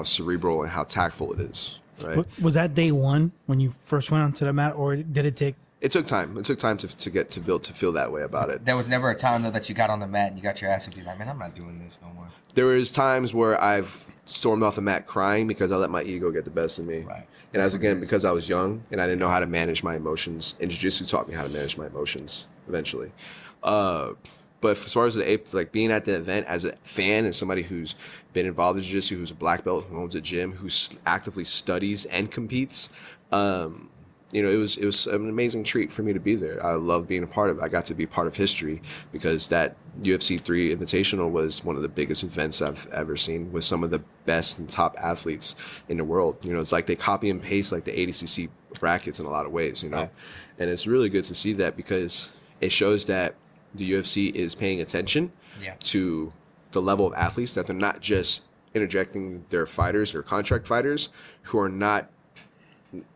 cerebral and how tactful it is. Right? Was that day one when you first went onto the mat, or did it take It took time. It took time to get to build to feel that way about it. There was never a time though that you got on the mat and you got your ass and be like, man, I'm not doing this no more. There was times where I've stormed off the mat crying because I let my ego get the best of me. Right. And as again, because I was young and I didn't know how to manage my emotions, and jiu-jitsu taught me how to manage my emotions eventually. But as far as like being at the event as a fan and somebody who's been involved in jiu-jitsu, who's a black belt, who owns a gym, who actively studies and competes, you know, it was an amazing treat for me to be there. I love being a part of it. I got to be part of history because that UFC 3 Invitational was one of the biggest events I've ever seen with some of the best and top athletes in the world. You know, it's like they copy and paste like the ADCC brackets in a lot of ways, you know. Right. And it's really good to see that because it shows that the UFC is paying attention to the level of athletes, that they're not just interjecting their fighters or contract fighters who are not,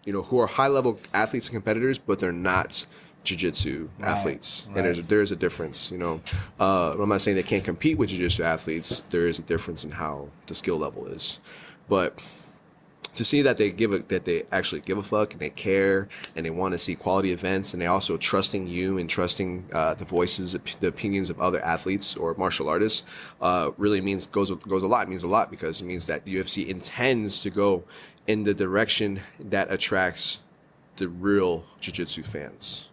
you know, who are high-level athletes and competitors, but they're not jiu-jitsu athletes. Right. And there's a difference, you know. I'm not saying they can't compete with jiu-jitsu athletes. There is a difference in how the skill level is. But to see that they actually give a fuck and they care and they want to see quality events and they also trusting you and trusting the voices, the opinions of other athletes or martial artists really goes a lot. It means a lot because it means that UFC intends to go in the direction that attracts the real jiu-jitsu fans.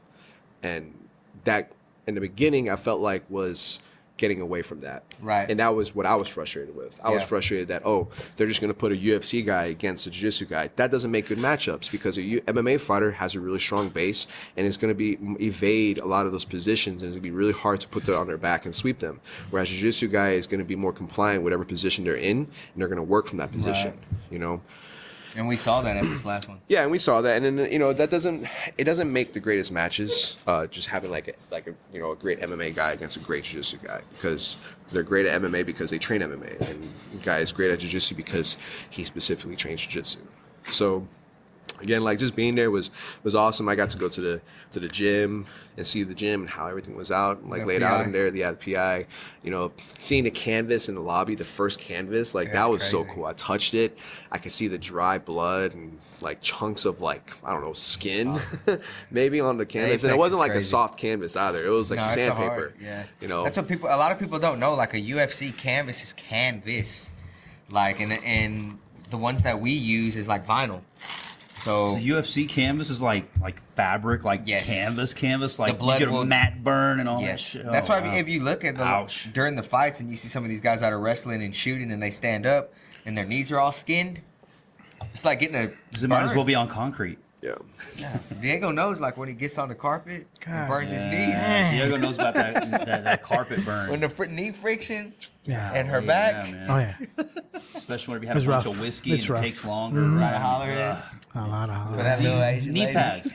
And that, in the beginning, I felt like was getting away from that. Right. And that was what I was frustrated with. I was frustrated that, they're just going to put a UFC guy against a jiu-jitsu guy. That doesn't make good matchups because a MMA fighter has a really strong base and is going to evade a lot of those positions, and it's going to be really hard to put them on their back and sweep them. Whereas a jiu-jitsu guy is going to be more compliant with whatever position they're in, and they're going to work from that position, you know? And we saw that at this last one. Yeah, and we saw that, and then, you know, it doesn't make the greatest matches. Just having like a you know, a great MMA guy against a great jiu-jitsu guy, because they're great at MMA because they train MMA, and the guy is great at jiu-jitsu because he specifically trains jiu-jitsu. So again, like, just being there was awesome. I got to go to the gym and see the gym and how everything was out, like laid out in there. The PI, you know, seeing the canvas in the lobby, the first canvas, like that was so cool. I touched it. I could see the dry blood and like chunks of, like, I don't know, skin maybe on the canvas. And it wasn't like a soft canvas either. It was like sandpaper. You know, that's what a lot of people don't know. Like, a UFC canvas is canvas, like, and the ones that we use is like vinyl. So UFC canvas is like fabric, like canvas, like the blood you get a matte burn and all that shit. That's why if you look at during the fights and you see some of these guys that are wrestling and shooting and they stand up and their knees are all skinned, it's like getting a burn. It might as well be on concrete. Yeah. Diego knows, like, when he gets on the carpet, he burns his knees. Diego knows about that carpet burn. When the knee friction and her back. Man. Especially when you have a bunch of whiskey and it takes longer. Right, Howler. A lot of for that little Asian knee lady. pads.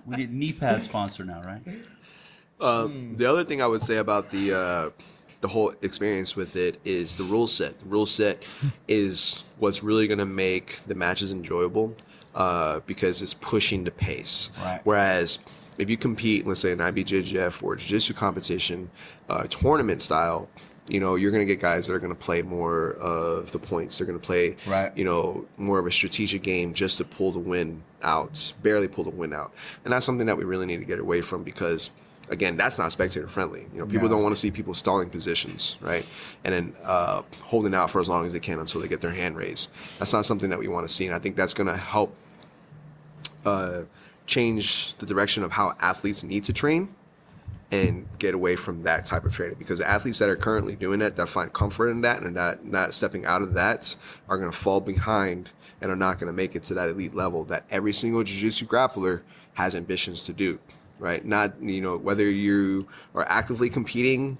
We need knee pad sponsor now, right? The other thing I would say about the whole experience with it is the rule set. The rule set is what's really going to make the matches enjoyable because it's pushing the pace. Right. Whereas if you compete, let's say an IBJJF or jiu-jitsu competition, tournament style, you know, you're going to get guys that are going to play more of the points. They're going to play, you know, more of a strategic game just to pull the win out, barely pull the win out. And that's something that we really need to get away from because, again, that's not spectator friendly. You know, people don't want to see people stalling positions, right? And then holding out for as long as they can until they get their hand raised. That's not something that we want to see. And I think that's going to help change the direction of how athletes need to train and get away from that type of training, because the athletes that are currently doing that find comfort in that and not stepping out of that are going to fall behind and are not going to make it to that elite level that every single jiu-jitsu grappler has ambitions to do, right? Not, you know, whether you are actively competing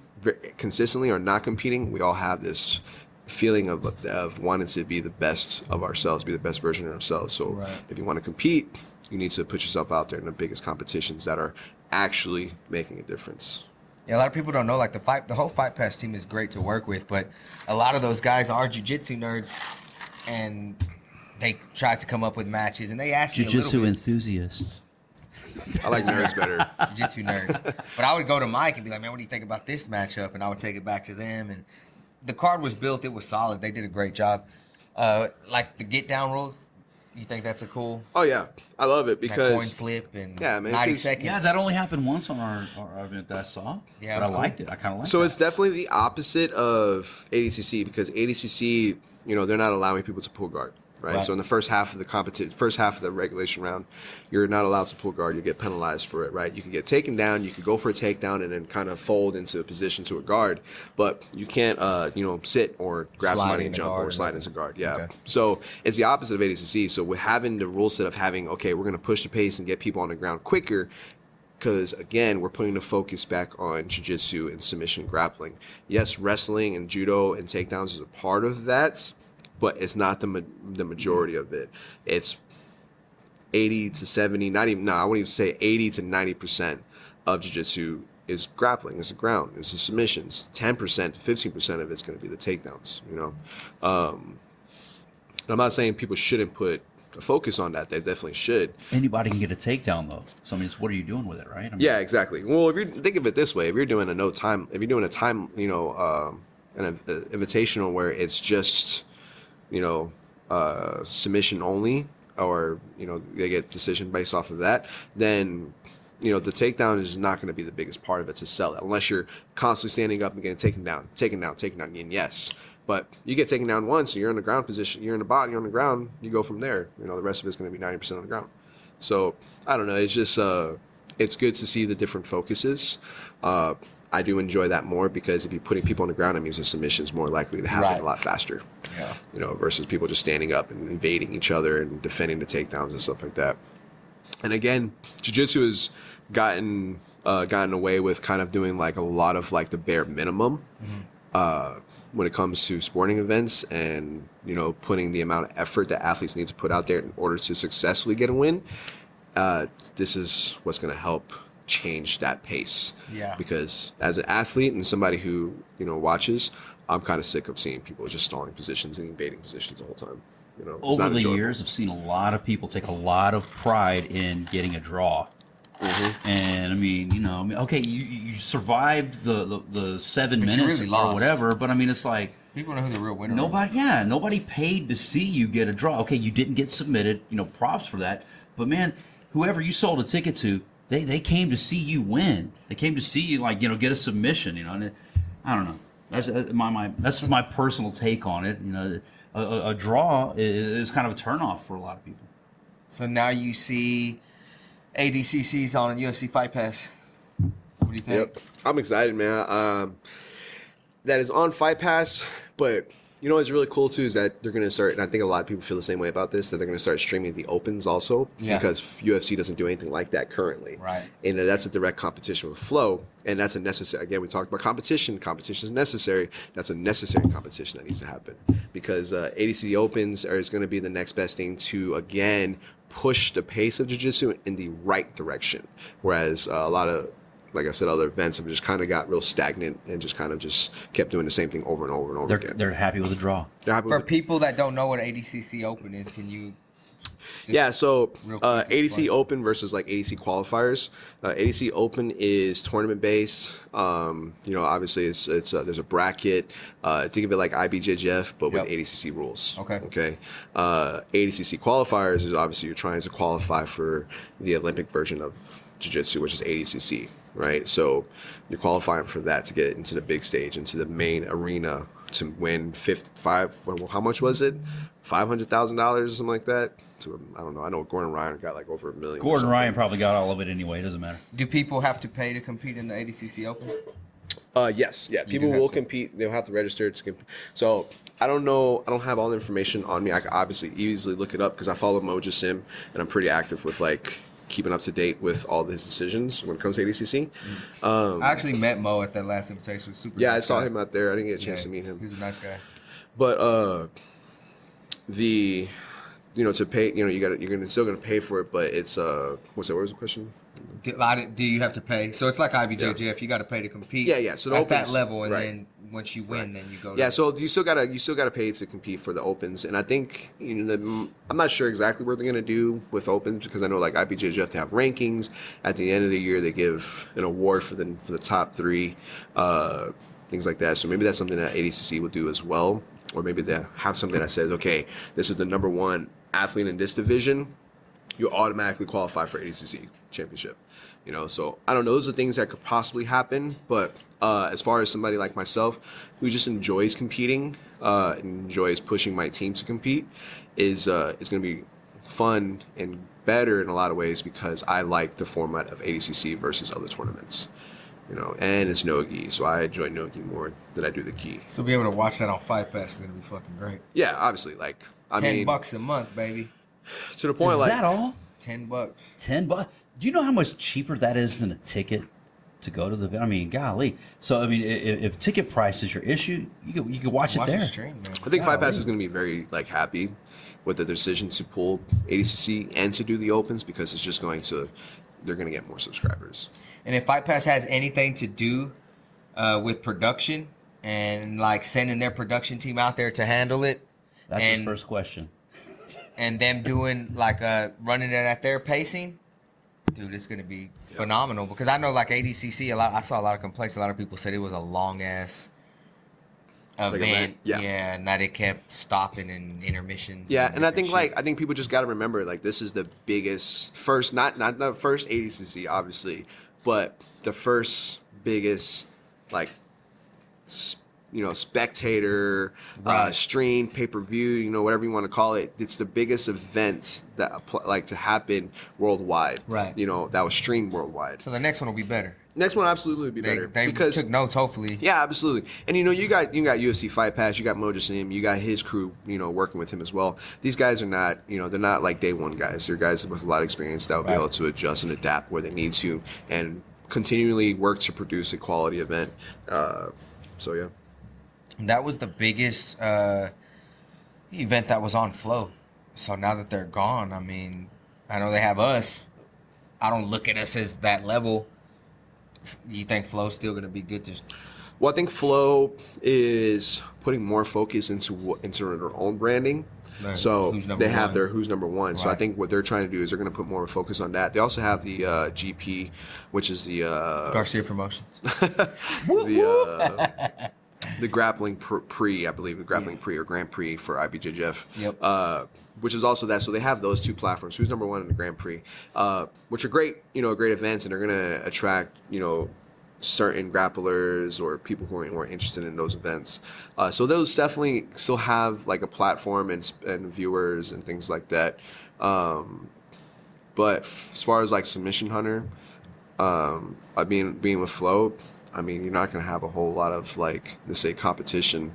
consistently or not competing, we all have this feeling of wanting to be the best of ourselves, be the best version of ourselves. So if you want to compete, you need to put yourself out there in the biggest competitions that are actually making a difference. Yeah, a lot of people don't know, like, the whole Fight Pass team is great to work with, but a lot of those guys are jiu-jitsu nerds, and they try to come up with matches, and they ask me a little bit. Jiu-jitsu enthusiasts. I like nerds better. Jiu-jitsu nerds. But I would go to Mike and be like, man, what do you think about this matchup? And I would take it back to them, and the card was built. It was solid. They did a great job. Like the get-down rule, You think that's a cool? Oh yeah, I love it because that coin flip and man, 90 seconds. Yeah, that only happened once on our event that I saw. Yeah, but I cool. liked it. I kind of liked it. So it's definitely the opposite of ADCC because ADCC, they're not allowing people to pull guard. Right. So in the first half of the competition, first half of the regulation round, you're not allowed to pull guard. You get penalized for it, right? You can get taken down. You can go for a takedown and then kind of fold into a position to a guard, but you can't, sit or grab somebody and jump or slide into guard. Yeah. Okay. So it's the opposite of ADCC. So with having the rule set of having, okay, we're going to push the pace and get people on the ground quicker. Because, again, we're putting the focus back on jiu-jitsu and submission grappling. Yes, wrestling and judo and takedowns is a part of that, but it's not the majority of it. It's 80 to 70, I wouldn't even say 80 to 90% of jiu-jitsu is grappling, it's the ground, it's the submissions. 10% to 15% of it's going to be the takedowns, I'm not saying people shouldn't put a focus on that. They definitely should. Anybody can get a takedown, though. So, what are you doing with it, right? Yeah, exactly. Well, if you think of it this way, if you're doing an invitational where it's just, submission only, or they get decision based off of that, then the takedown is not going to be the biggest part of it to sell it, unless you're constantly standing up and getting taken down, and yes, but you get taken down once, you're in the ground position, you're in the bottom, you're on the ground, you go from there. The rest of it's going to be 90% on the ground. So I don't know, it's just it's good to see the different focuses. I do enjoy that more because if you're putting people on the ground, it means the submission is more likely to happen a lot faster. Yeah. Versus people just standing up and invading each other and defending the takedowns and stuff like that. And again, jiu-jitsu has gotten away with kind of doing like a lot of like the bare minimum when it comes to sporting events and putting the amount of effort that athletes need to put out there in order to successfully get a win. This is what's going to help change that pace. Yeah. Because as an athlete and somebody who watches, I'm kind of sick of seeing people just stalling positions and invading positions the whole time. Over the years, I've seen a lot of people take a lot of pride in getting a draw. Mm-hmm. And okay, you survived the 7 minutes really or whatever, but it's like people know who the real winner is. Nobody paid to see you get a draw. Okay, you didn't get submitted, props for that. But man, whoever you sold a ticket to, they came to see you win. They came to see you get a submission. And I don't know. That's my personal take on it. A draw is kind of a turnoff for a lot of people. So now you see ADCC's on UFC Fight Pass. What do you think? Yep. I'm excited, man. That is on Fight Pass, but what's really cool too is that they're going to start, and I think a lot of people feel the same way about this, that they're going to start streaming the Opens also, because UFC doesn't do anything like that currently. Right. And that's a direct competition with Flo, and that's a necessary, again, we talked about competition is necessary. That's a necessary competition that needs to happen, because ADCC Opens is going to be the next best thing to, again, push the pace of jiu-jitsu in the right direction, whereas a lot of, like I said, other events have just kind of got real stagnant and just kind of just kept doing the same thing over and over and over again. They're happy with the draw. For people that don't know what ADCC Open is, can you? So ADC Open versus like ADC qualifiers. ADC Open is tournament based. Obviously it's there's a bracket. Think of it like IBJJF, but with ADCC rules. Okay. ADCC qualifiers is obviously you're trying to qualify for the Olympic version of jiu-jitsu, which is ADCC. Right, so you're qualifying for that to get into the big stage, into the main arena to win how much was it? $500,000 or something like that. I don't know. I know Gordon Ryan got like over $1 million. Gordon Ryan probably got all of it anyway. It doesn't matter. Do people have to pay to compete in the ADCC Open? Yes. Yeah. People will compete. They'll have to register to compete. So I don't know. I don't have all the information on me. I can obviously easily look it up because I follow Moja Sim and I'm pretty active with like keeping up to date with all his decisions when it comes to ADCC. I actually met Mo at that last invitation. Super yeah, nice I saw guy. him out there. I didn't get a chance to meet him. He's a nice guy. But to pay, you're still gonna pay for it, but it's what was the question? Do you have to pay? So it's like IBJJF. You got to pay to compete. Yeah. So at that level, and then once you win, then you go. Yeah. So you still gotta pay to compete for the Opens, and I think I'm not sure exactly what they're gonna do with Opens because I know like IBJJF they have rankings. At the end of the year, they give an award for the top 3, things like that. So maybe that's something that ADCC will do as well. Or maybe they have something that says, okay, this is the number 1 athlete in this division, you automatically qualify for ADCC championship. You know, so I don't know. Those are things that could possibly happen. But as far as somebody like myself who just enjoys competing, enjoys pushing my team to compete, is going to be fun and better in a lot of ways because I like the format of ADCC versus other tournaments. You know, and it's no-gi, so I enjoy no-gi more than I do the gi. So be able to watch that on Fight Pass is gonna be fucking great. Yeah, obviously, like $10 a month, baby. To the point, is like that all? $10. $10. Do you know how much cheaper that is than a ticket to go to the event? I mean, golly. So I mean, if ticket price is your issue, you could watch it there. The stream, man. I think Fight Pass is going to be very like happy with the decision to pull ADCC and to do the opens because it's just going to, they're going to get more subscribers. And if Fight Pass has anything to do with production and like sending their production team out there to handle it, That's his first question. And them doing like running it at their pacing, dude, it's gonna be phenomenal. Because I know like ADCC, I saw a lot of complaints. A lot of people said it was a long ass event, and that it kept stopping and intermissions. Yeah, and I think people just got to remember like this is the biggest first, not the first ADCC obviously, but the first biggest like spectator stream pay-per-view, you know, whatever you want to call it. It's the biggest event that like to happen worldwide, right? You know, that was streamed worldwide. So the next one will be better. Next one absolutely will be better because took notes, hopefully. Yeah, absolutely. And you know, you got UFC Fight Pass, you got Mojasim, you got his crew, you know, working with him as well. These guys are not, you know, they're not like day one guys. They're guys with a lot of experience that will be able to adjust and adapt where they need to and continually work to produce a quality event. So yeah. That was the biggest event that was on Flo. So now that they're gone, I mean, I know they have us. I don't look at us as that level. You think Flo's still going to be good? Well, I think Flo is putting more focus into their own branding. Right. So they have their who's number one. Right. So I think what they're trying to do is they're going to put more focus on that. They also have the GP, which is the Garcia Promotions. The grappling pre, I believe, the grappling pre or Grand Prix for IBJJF. Yep. Which is also that. So they have those two platforms. Who's number one in the Grand Prix, which are great, you know, great events, and they're going to attract, you know, certain grapplers or people who are more interested in those events. So those definitely still have like a platform and viewers and things like that. But as far as like Submission Hunter, I mean, being with Flo, I mean, you're not going to have a whole lot of like, let's say, competition.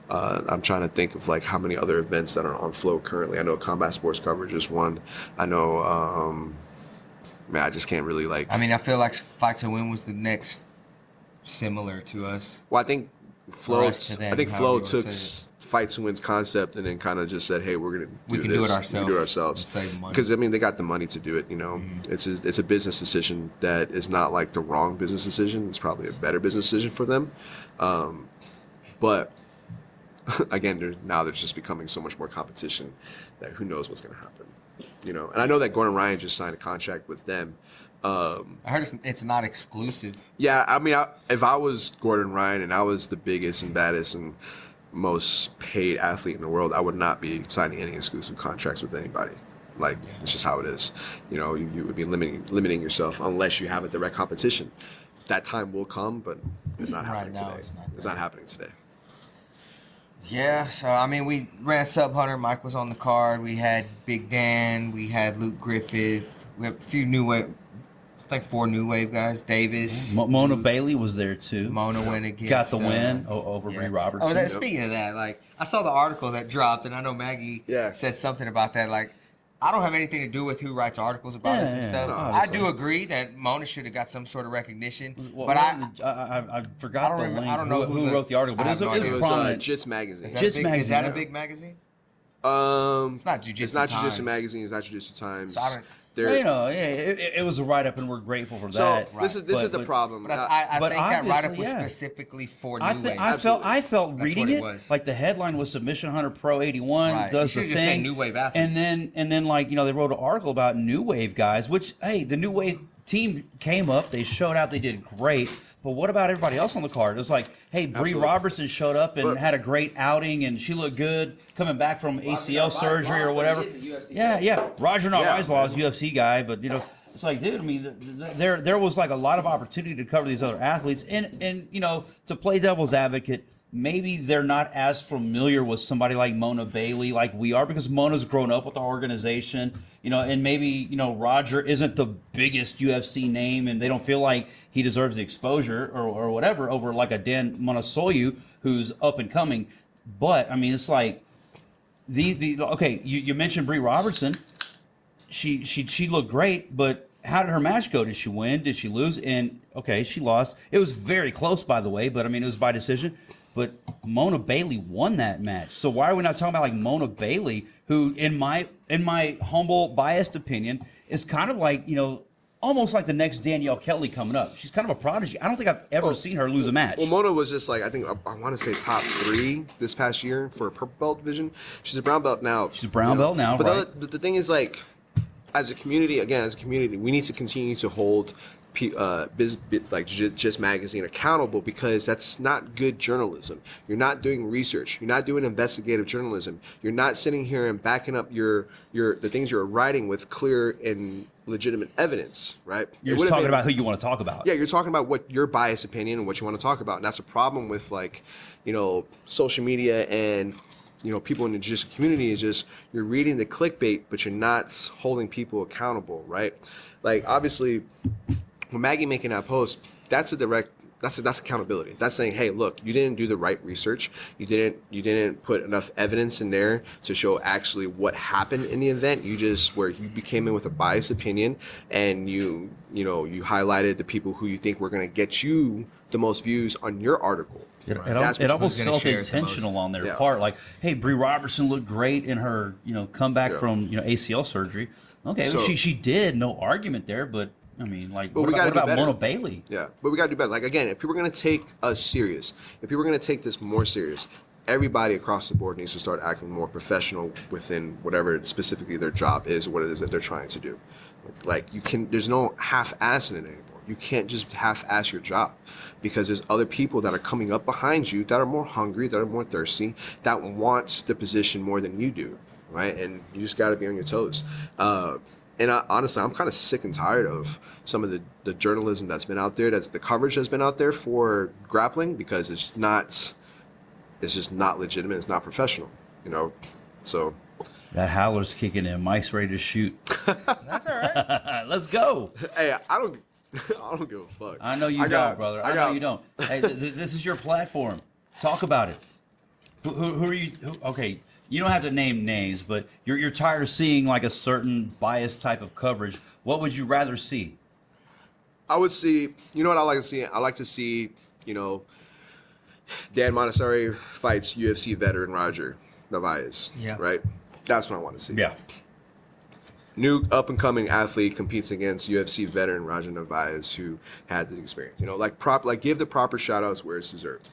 I'm trying to think of like how many other events that are on Flo currently. I know Combat Sports Coverage is one. I know, man, I just can't really like. I mean, I feel like Fight to Win was the next similar to us. Well, I think Flo took Fight to Win's concept and then kind of just said, hey, we can do it ourselves. Because I mean, they got the money to do it. You know, it's a business decision that is not like the wrong business decision. It's probably a better business decision for them. But again, there's just becoming so much more competition that who knows what's going to happen. You know, and I know that Gordon Ryan just signed a contract with them. I heard it's not exclusive. Yeah, I mean, if I was Gordon Ryan and I was the biggest and baddest and most paid athlete in the world, I would not be signing any exclusive contracts with anybody. Like, it's just how it is. You know, you would be limiting yourself unless you have a direct competition. That time will come, but it's not happening today. It's not happening today. Yeah, so I mean, we ran Sub Hunter. Mike was on the card. We had Big Dan. We had Luke Griffith. We have a few new wave. I think 4 new wave guys. Davis. Mona Bailey was there too. Mona went against. Got the win over Bree Robertson. Oh, speaking of that, like I saw the article that dropped, and I know Maggie said something about that. Like, I don't have anything to do with who writes articles about us and stuff. No, I do agree that Mona should have got some sort of recognition. But I forgot the link. I don't know who wrote the article, but it was prominent. Jits Magazine. Is that a big magazine? It's not Jiu Jiu. It's not Jiu Jiu Magazine. It's not Jiu Jiu Times. So it was a write-up, and we're grateful for that. So this is the problem. But I think that write-up was specifically for New Wave. I felt reading it like the headline was Submission Hunter Pro 81 does the thing. Just say New Wave athletes. And then like, you know, they wrote an article about New Wave guys, which, hey, the New Wave team came up, they showed out, they did great. But what about everybody else on the card? It was like, hey, Bree Robertson showed up and had a great outing, and she looked good coming back from ACL surgery or whatever. Yeah. Roger Narvaez is UFC guy, but you know, it's like, dude, I mean, there was like a lot of opportunity to cover these other athletes, and you know, to play devil's advocate, maybe they're not as familiar with somebody like Mona Bailey like we are, because Mona's grown up with our organization, you know, and maybe, you know, Roger isn't the biggest UFC name and they don't feel like he deserves the exposure or whatever over like a Dan Monasoyu who's up and coming. But I mean, it's like okay, you mentioned Bree Robertson. She looked great, but how did her match go? Did she win? Did she lose? And okay, she lost. It was very close, by the way, but I mean, it was by decision. But Mona Bailey won that match. So why are we not talking about like Mona Bailey, who, in my humble, biased opinion, is kind of like, you know, almost like the next Danielle Kelly coming up. She's kind of a prodigy. I don't think I've ever seen her lose a match. Well, Mona was just like, I think, I want to say top 3 this past year for a purple belt division. She's a brown belt now. She's a brown belt now, but right? the thing is, like, as a community, we need to continue to hold like Just Magazine accountable, because that's not good journalism. You're not doing research. You're not doing investigative journalism. You're not sitting here and backing up the things you're writing with clear and legitimate evidence, right? You're just talking about who you want to talk about. Yeah, you're talking about what your biased opinion and what you want to talk about, and that's a problem with, like, you know, social media and, you know, people in the jiu-jitsu community is just, you're reading the clickbait, but you're not holding people accountable, right? Like, obviously, when Maggie making that post, that's accountability. That's saying, hey, look, you didn't do the right research. You didn't put enough evidence in there to show actually what happened in the event. You came in with a biased opinion, and you highlighted the people who you think were going to get you the most views on your article. It almost felt intentional on their part. Like, hey, Bree Robertson looked great in her, you know, comeback from, you know, ACL surgery. Okay, so, she did, no argument there, but I mean, like, what about Mona Bailey? Yeah, but we got to do better. Like, again, if people are going to take us serious, if people are going to take this more serious, everybody across the board needs to start acting more professional within whatever specifically their job is, what it is that they're trying to do. Like, there's no half-ass in it anymore. You can't just half-ass your job, because there's other people that are coming up behind you that are more hungry, that are more thirsty, that wants the position more than you do, right? And you just got to be on your toes. And honestly, I'm kind of sick and tired of some of the journalism that's been out there, that the coverage has been out there for grappling, because it's just not legitimate. It's not professional, you know. So that Howler's kicking in. Mike's ready to shoot. That's all right. Let's go. Hey, I don't give a fuck. I know you don't, brother. I know you don't. Hey, this is your platform. Talk about it. Who are you? Okay. You don't have to name names, but you're tired of seeing like a certain biased type of coverage. What would you rather see? I would see, you know what I like to see? I like to see, you know, Dan Montessori fights UFC veteran Roger Narvaez. Yeah. Right? That's what I want to see. Yeah. New up-and-coming athlete competes against UFC veteran Roger Narvaez, who had this experience. You know, like give the proper shout-outs where it's deserved.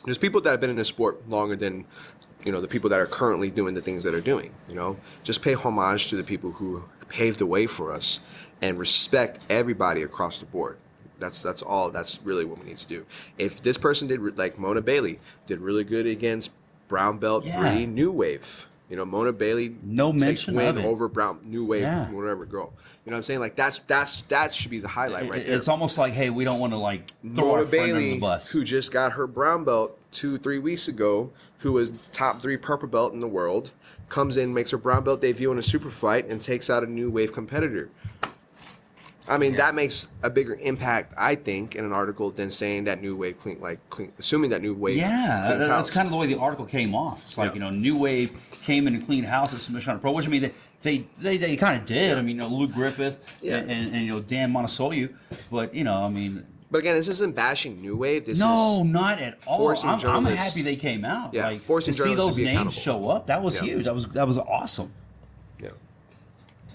There's people that have been in the sport longer than, you know, the people that are currently doing the things that are doing, you know. Just pay homage to the people who paved the way for us, and respect everybody across the board. That's all. That's really what we need to do. If this person did, like Mona Bailey, did really good against brown belt Bree New Wave. You know, Mona Bailey takes win over brown New Wave, whatever girl. You know what I'm saying? Like, that should be the highlight right there. It's almost like, hey, we don't want to like throw Mona our friend Bailey, under the bus. who just got her brown belt 2-3 weeks ago, who was top 3 purple belt in the world, comes in, makes her brown belt debut in a super fight, and takes out a New Wave competitor. I mean, that makes a bigger impact, I think, in an article than saying that New Wave assuming that New Wave cleans that's house. kind of the way the article came off. It's like, you know, New Wave came in and cleaned house at Submission Pro, which I mean, they kind of did. I mean, you know, Luke Griffith and you know, Dan Monasoyu, but you know, I mean. But again, this isn't bashing New Wave. This is not at all. I'm happy they came out. Yeah, like, forcing to see those names accountable. show up, that was huge. That was awesome. Yeah.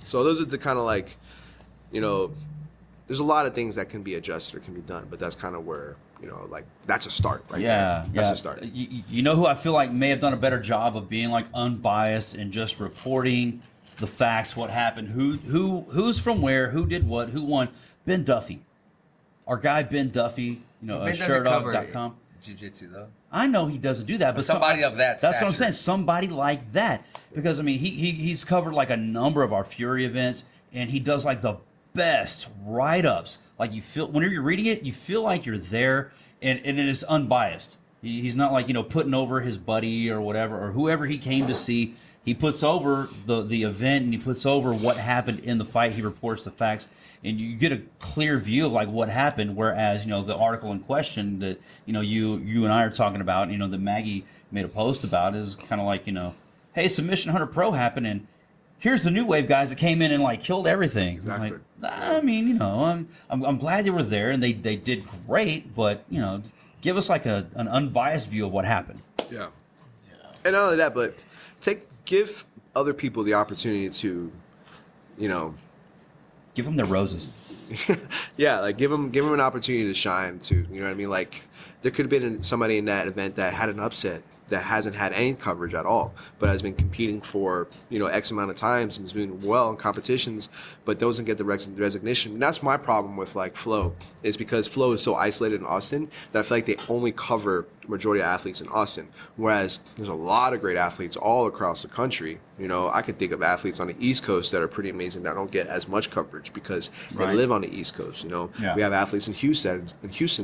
So those are the kind of, like, you know, there's a lot of things that can be adjusted or can be done, but that's kind of where, you know, like, that's a start right there. That's a start. You know who I feel like may have done a better job of being like unbiased and just reporting the facts, what happened, who's from where, who did what, who won. Ben Duffy. Our guy Ben Duffy, shirtup.com. Jiu-jitsu though. I know he doesn't do that, but somebody of that That's what I'm stature. saying. Somebody like that. Because, I mean, he's covered like a number of our Fury events, and he does like the best write-ups. Like you feel, whenever you're reading it, you feel like you're there, and it is unbiased. He's not like, putting over his buddy or whatever, or whoever he came to see. He puts over the event, and he puts over what happened in the fight. He reports the facts, and you get a clear view of like what happened. Whereas, the article in question that, you and I are talking about, that Maggie made a post about is kind of like, hey, Submission Hunter Pro happened, and here's the new wave guys that came in and like killed everything. Exactly. Like, I mean, I'm glad they were there and they did great, but give us like an unbiased view of what happened. Yeah. And not only that, but give other people the opportunity to, Give them their roses. yeah, like give them an opportunity to shine too. You know what I mean? Like there could have been somebody in that event that had an upset that hasn't had any coverage at all, but has been competing for X amount of times and is doing well in competitions, but doesn't get the recognition. And that's my problem with like Flo, is because Flo is so isolated in Austin that I feel like they only cover majority of athletes in Austin, whereas there's a lot of great athletes all across the country. I can think of athletes on the East Coast that are pretty amazing that don't get as much coverage because they live on the East Coast. Yeah. We have athletes in Houston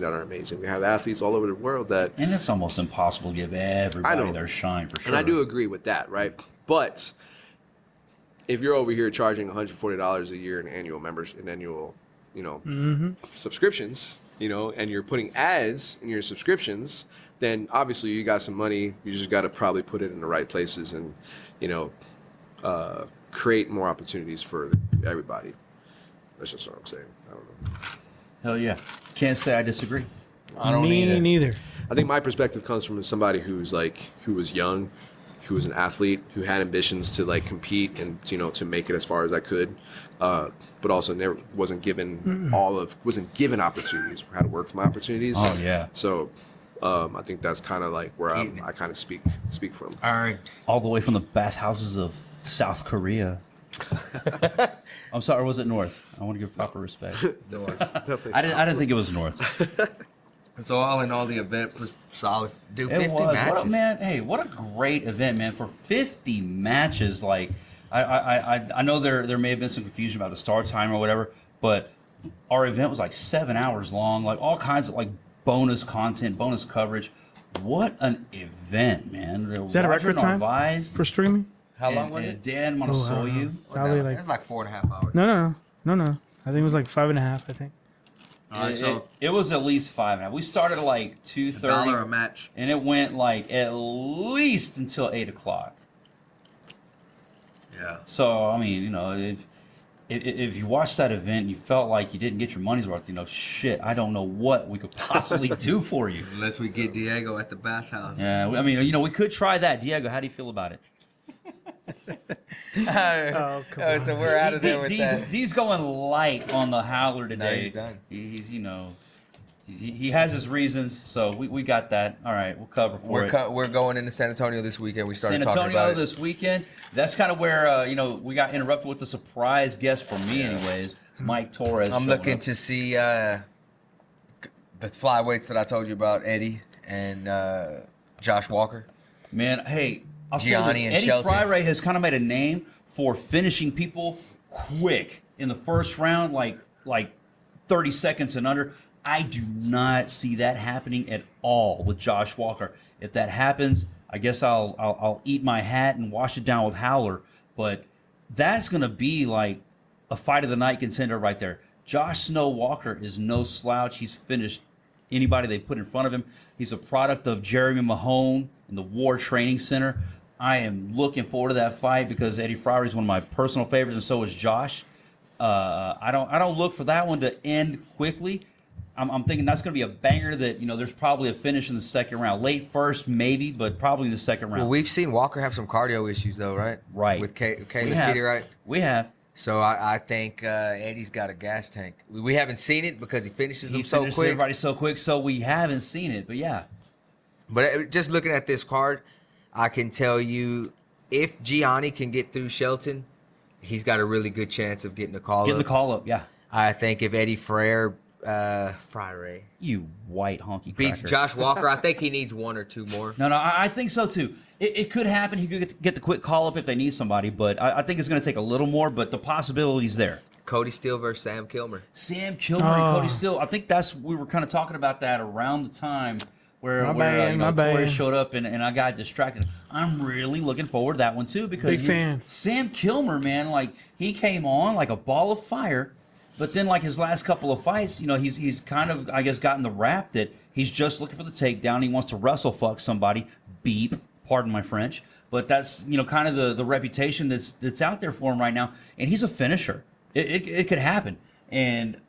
that are amazing. We have athletes all over the world that, And it's almost impossible to give everybody their shine, for sure. and I do agree with that, right? But if you're over here charging $140 a year in annual subscriptions, and you're putting ads in your subscriptions, then obviously you got some money. You just got to probably put it in the right places and, create more opportunities for everybody. That's just what I'm saying. I don't know. Hell yeah. Can't say I disagree. I don't Me either. neither. I think my perspective comes from somebody who was young, who was an athlete, who had ambitions to like compete and to make it as far as I could, but also never wasn't given opportunities, how to work for my opportunities. Oh yeah. So I think that's kind of like where I kind of speak from. All right. All the way from the bathhouses of South Korea. I'm sorry, or was it North? I want to give proper respect. Definitely. I didn't think it was North. So all in all, the event was solid. Dude, 50 It was. matches. What a great event, man! For 50 matches, like I know there may have been some confusion about the start time or whatever, but our event was like 7 hours long, like all kinds of like bonus content, bonus coverage. What an event, man! Is that a record time for streaming? How long was it? Dan Monasoyu. Probably It like was like 4.5 hours. no. I think it was like 5.5. I think. All right, so It was at least 5.5. We started at like $1 a 2:30, match. and it went like at least until 8 o'clock. Yeah. So I mean, if you watched that event and you felt like you didn't get your money's worth, shit, I don't know what we could possibly do for you. Unless we get Diego at the bathhouse. Yeah, I mean, we could try that. Diego, how do you feel about it? Oh, come on. So we're out of there with that. D's going light on the Howler today. he's done. He has his reasons, so we got that. All right, we'll cover for it. We're going into San Antonio this weekend. We started San talking Antonio about it. this weekend. That's kind of where we got interrupted with the surprise guest for me, anyways. Mike Torres. I'm showing looking up. to see the flyweights that I told you about, Eddie and Josh Walker. Man, hey, I'll say Gianni this. and Eddie Shelton. Freyre has kind of made a name for finishing people quick in the first round, like 30 seconds and under. I do not see that happening at all with Josh Walker. If that happens, I guess I'll eat my hat and wash it down with Howler. But that's going to be like a fight of the night contender right there. Josh Snow Walker is no slouch. He's finished anybody they put in front of him. He's a product of Jeremy Mahone in the War Training Center. I am looking forward to that fight because Eddie Freyre is one of my personal favorites, and so is Josh. I don't look for that one to end quickly. I'm thinking that's going to be a banger that, there's probably a finish in the second round. Late first, maybe, but probably in the second round. Well, we've seen Walker have some cardio issues, though, right? Right. With Caleb We have. Kitty, right? We have. So I think Eddie's got a gas tank. We haven't seen it because he finishes them so finishes quick. everybody so quick, so we haven't seen it. But yeah. But just looking at this card, I can tell you if Gianni can get through Shelton, he's got a really good chance of getting the call Getting up. the call up, yeah. I think if Eddie Frere, You white honky beats cracker. Josh Walker, I think he needs 1 or 2 more. No, I think so too. It could happen. He could get the quick call up if they need somebody, but I think it's going to take a little more. But the possibility's there. Cody Steele versus Sam Kilmer. Sam Kilmer and Cody Steele. I think we were kind of talking about that around the time where Torres showed up and I got distracted. I'm really looking forward to that one too because Big fan. Sam Kilmer, man, like he came on like a ball of fire, but then like his last couple of fights, he's kind of I guess gotten the rap that he's just looking for the takedown. He wants to wrestle fuck somebody. Beep. Pardon my French, but that's kind of the reputation that's out there for him right now, and he's a finisher. It could happen, and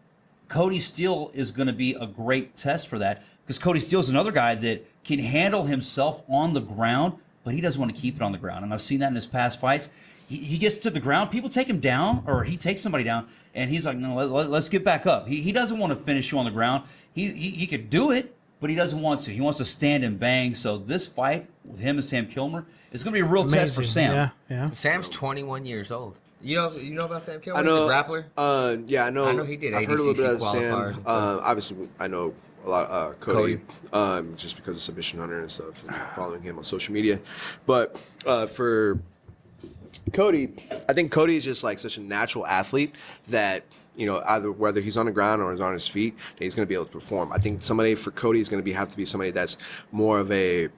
Cody Steele is going to be a great test for that because Cody Steele's another guy that can handle himself on the ground, but he doesn't want to keep it on the ground, and I've seen that in his past fights. He gets to the ground, people take him down, or he takes somebody down, and he's like, no, let's get back up. He doesn't want to finish you on the ground. He could do it, but he doesn't want to. He wants to stand and bang. So this fight with him and Sam Kilmer is going to be a real test for Sam. Yeah. Sam's 21 years old. You know about Sam Kilmer? I know. He's a grappler? Yeah, I know. I know he did I've heard a little bit of qualifiers. Sam. Obviously, I know a lot Cody. Just because of Submission Hunter and stuff, and following him on social media. But for Cody, I think Cody is just like such a natural athlete that either whether he's on the ground or he's on his feet, he's going to be able to perform. I think somebody for Cody is going to have to be somebody that's more of a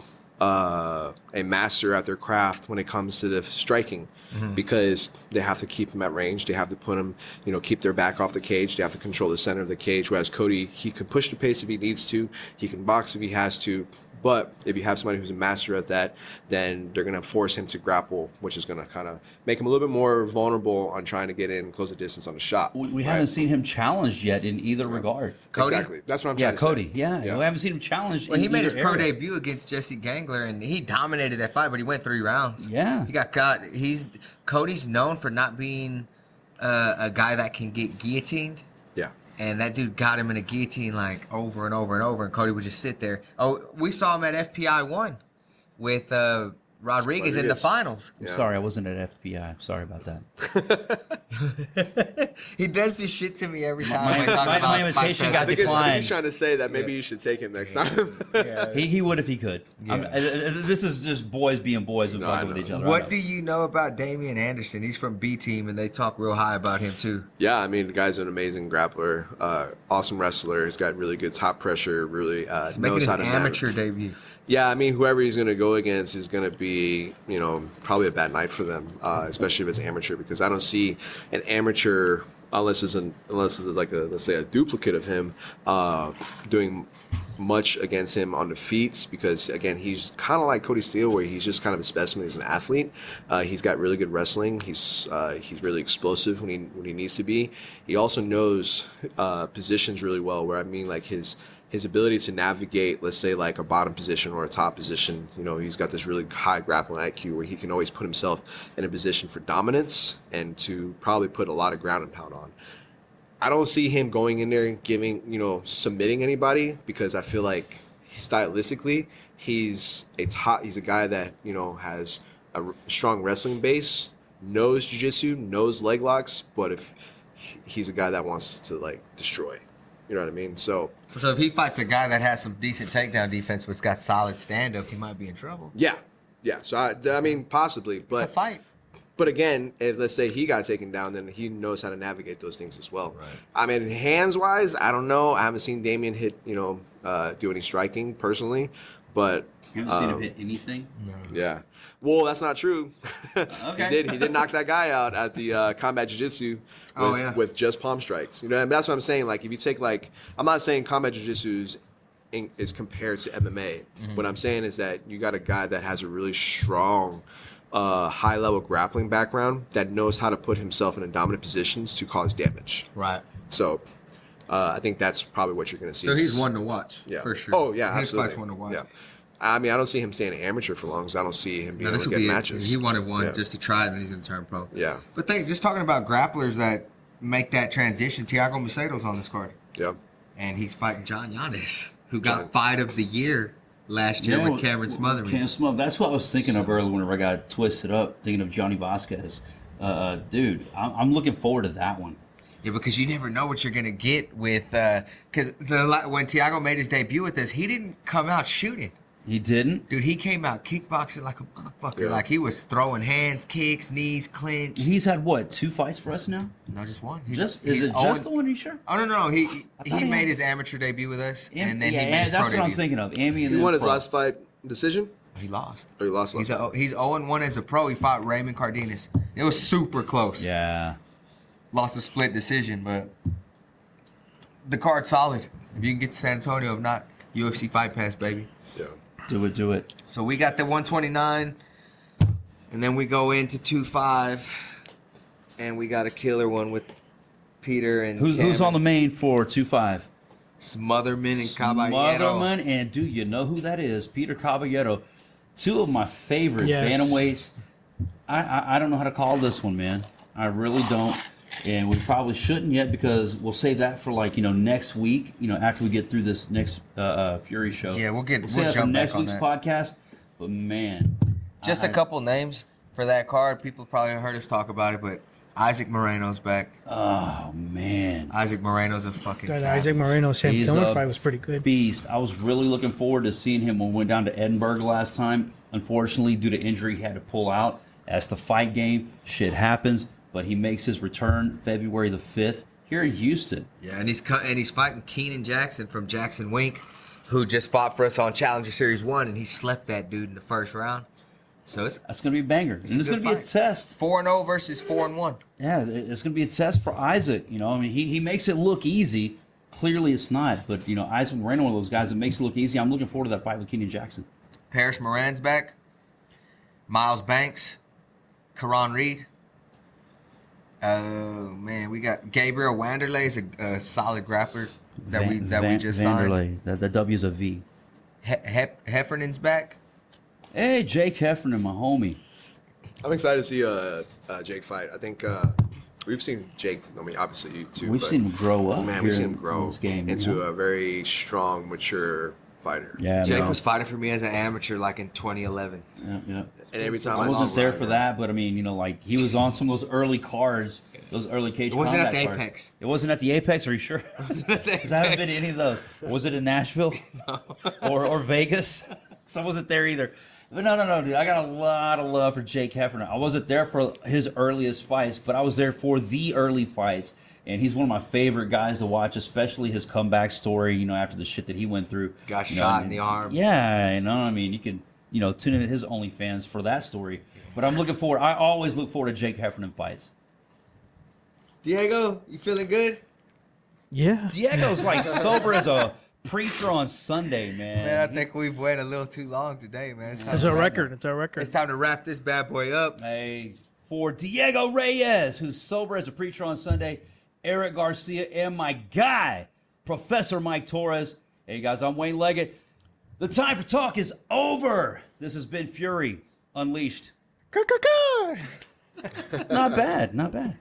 master at their craft when it comes to the striking, because they have to keep him at range. They have to put him, keep their back off the cage. They have to control the center of the cage. Whereas Cody, he can push the pace if he needs to. He can box if he has to. But if you have somebody who's a master at that, then they're going to force him to grapple, which is going to kind of make him a little bit more vulnerable on trying to get in, close the distance on the shot. We haven't seen him challenged yet in either regard. Cody? Exactly. That's what I'm trying to say. Cody. Yeah, we haven't seen him challenged. Well, he made his pro area. debut against Jesse Gangler, and he dominated that fight, but he went 3 rounds. Yeah. He got caught. Cody's known for not being a guy that can get guillotined. Yeah. And that dude got him in a guillotine like over and over and over, and Cody would just sit there. Oh, we saw him at FPI 1 with Rodriguez in the finals. I'm sorry, I wasn't at FBI. I'm sorry about that. He does this shit to me every time. My invitation got I think declined. he's trying to say that maybe you should take him next time. He would if he could. Yeah. This is just boys being boys and fucking with each other. What do you know about Damian Anderson? He's from B Team, and they talk real high about him too. Yeah, I mean, the guy's an amazing grappler, awesome wrestler. He's got really good top pressure, really He's making knows his how to amateur debut. Yeah, I mean, whoever he's going to go against is going to be, probably a bad night for them, especially if it's amateur, because I don't see an amateur, unless it's like let's say a duplicate of him, doing much against him on the feet, because again, he's kind of like Cody Steele, where he's just kind of a specimen as an athlete. He's got really good wrestling. He's really explosive when he needs to be. He also knows positions really well, where I mean, like his ability to navigate, let's say, like a bottom position or a top position. He's got this really high grappling IQ where he can always put himself in a position for dominance and to probably put a lot of ground and pound on. I don't see him going in there and submitting anybody, because I feel like stylistically he's a guy that has a strong wrestling base, knows jiu-jitsu, knows leg locks, but if he's a guy that wants to like destroy. You know what I mean? So if he fights a guy that has some decent takedown defense but's got solid stand-up, he might be in trouble. Yeah. So I mean, possibly, but it's a fight. But again, if let's say he got taken down, then he knows how to navigate those things as well. Right. I mean, hands-wise, I don't know. I haven't seen Damian do any striking personally, but You haven't seen him hit anything? No. Yeah. Well, that's not true. Okay. He did knock that guy out at the Combat Jiu-Jitsu with just palm strikes. That's what I'm saying. Like, if you take I'm not saying Combat Jiu-Jitsu is compared to MMA. Mm-hmm. What I'm saying is that you got a guy that has a really strong high-level grappling background that knows how to put himself in dominant positions to cause damage. Right. So I think that's probably what you're going to see. So he's one to watch, for sure. Oh, yeah, His absolutely. fight's one to watch. Yeah. I mean, I don't see him staying amateur for long, because I don't see him being able to get matches. He wanted one just to try it, and he's going to turn pro. Yeah. But just talking about grapplers that make that transition, Thiago Macedo's on this card. Yeah. And he's fighting John Yanez, who got Fight of the Year last year with Cameron Smotherman. Cameron Smotherman. That's what I was thinking of earlier whenever I got twisted up, thinking of Johnny Vasquez. Dude, I'm looking forward to that one. Yeah, because you never know what you're gonna get with. Because when Thiago made his debut with us, he didn't come out shooting. He didn't? Dude, he came out kickboxing like a motherfucker. Yeah. Like he was throwing hands, kicks, knees, clinch. He's had what, 2 fights for us now? No, just one. Is it just the one? Are you sure? Oh no, he he made had- his amateur debut with us, and then he yeah, made his that's pro what I'm debut. thinking of. Amy and He then won his pro. last fight decision. He lost. Or he lost last He's fight. he's 0-1 as a pro. He fought Raymond Cardenas. It was super close. Yeah. Lost a split decision, but the card's solid. If you can get to San Antonio, if not, UFC Fight Pass, baby. Yeah. Do it. So we got the 129, and then we go into 2-5, and we got a killer one with Peter and Who's on the main for 2-5? Smotherman and Caballero. Smotherman, and do you know who that is? Peter Caballero. 2 of my favorite Yes. bantamweights. I don't know how to call this one, man. I really don't. And we probably shouldn't yet because we'll save that for next week. After we get through this next Fury show. Yeah, we'll save that for jump next back on week's that. podcast. But man, Just a couple names for that card. People probably heard us talk about it, but Isaac Moreno's back. Oh man, Isaac Moreno's a fucking That savage. Isaac Moreno Sam He's Kilmer a fight was pretty good. beast. I was really looking forward to seeing him when we went down to Edinburgh last time. Unfortunately, due to injury, he had to pull out. That's the fight game. Shit happens. But he makes his return February the 5th here in Houston. Yeah, and he's fighting Keenan Jackson from Jackson Wink, who just fought for us on Challenger Series 1, and he slept that dude in the first round. So That's going to be a banger. And it's a going good to be a fight. test. 4-0 versus 4-1. Yeah, it's going to be a test for Isaac. He makes it look easy. Clearly it's not. But, Isaac Moreno, one of those guys that makes it look easy. I'm looking forward to that fight with Keenan Jackson. Paris Moran's back. Miles Banks. Karan Reed. Oh man, we got Gabriel Wanderlei is a solid grappler that we just signed. Vanderlei. That W's a V. Heffernan's back. Hey, Jake Heffernan, my homie. I'm excited to see Jake fight. I think we've seen Jake. I mean, obviously you too. We've but, seen him grow up. Man, here we've seen him in grow this game, into a very strong, mature fighter. Yeah, Jake no. was fighting for me as an amateur like in 2011. Yeah. And every time I I wasn't saw there him, for that, but I mean, he was on some of those early cards, those early cage. It wasn't at combat the cards. Apex. It wasn't at the Apex. Are you sure? Because I haven't been to any of those. Was it in Nashville? No. or Vegas? So I wasn't there either. But no, dude. I got a lot of love for Jake Heffernan. I wasn't there for his earliest fights, but I was there for the early fights. And he's one of my favorite guys to watch, especially his comeback story, after the shit that he went through. Got shot in the arm. Yeah, I mean, you can, tune in to his OnlyFans for that story. But I'm looking forward. I always look forward to Jake Heffernan fights. Diego, you feeling good? Yeah. Diego's like sober as a preacher on Sunday, man. Man, I think we've waited a little too long today, man. It's time It's to our wrap record. It's our record. It's time to wrap this bad boy up. Hey, for Diego Reyes, who's sober as a preacher on Sunday, Eric Garcia, and my guy, Professor Mike Torres. Hey, guys, I'm Wayne Leggett. The time for talk is over. This has been Fury Unleashed. Not bad, not bad.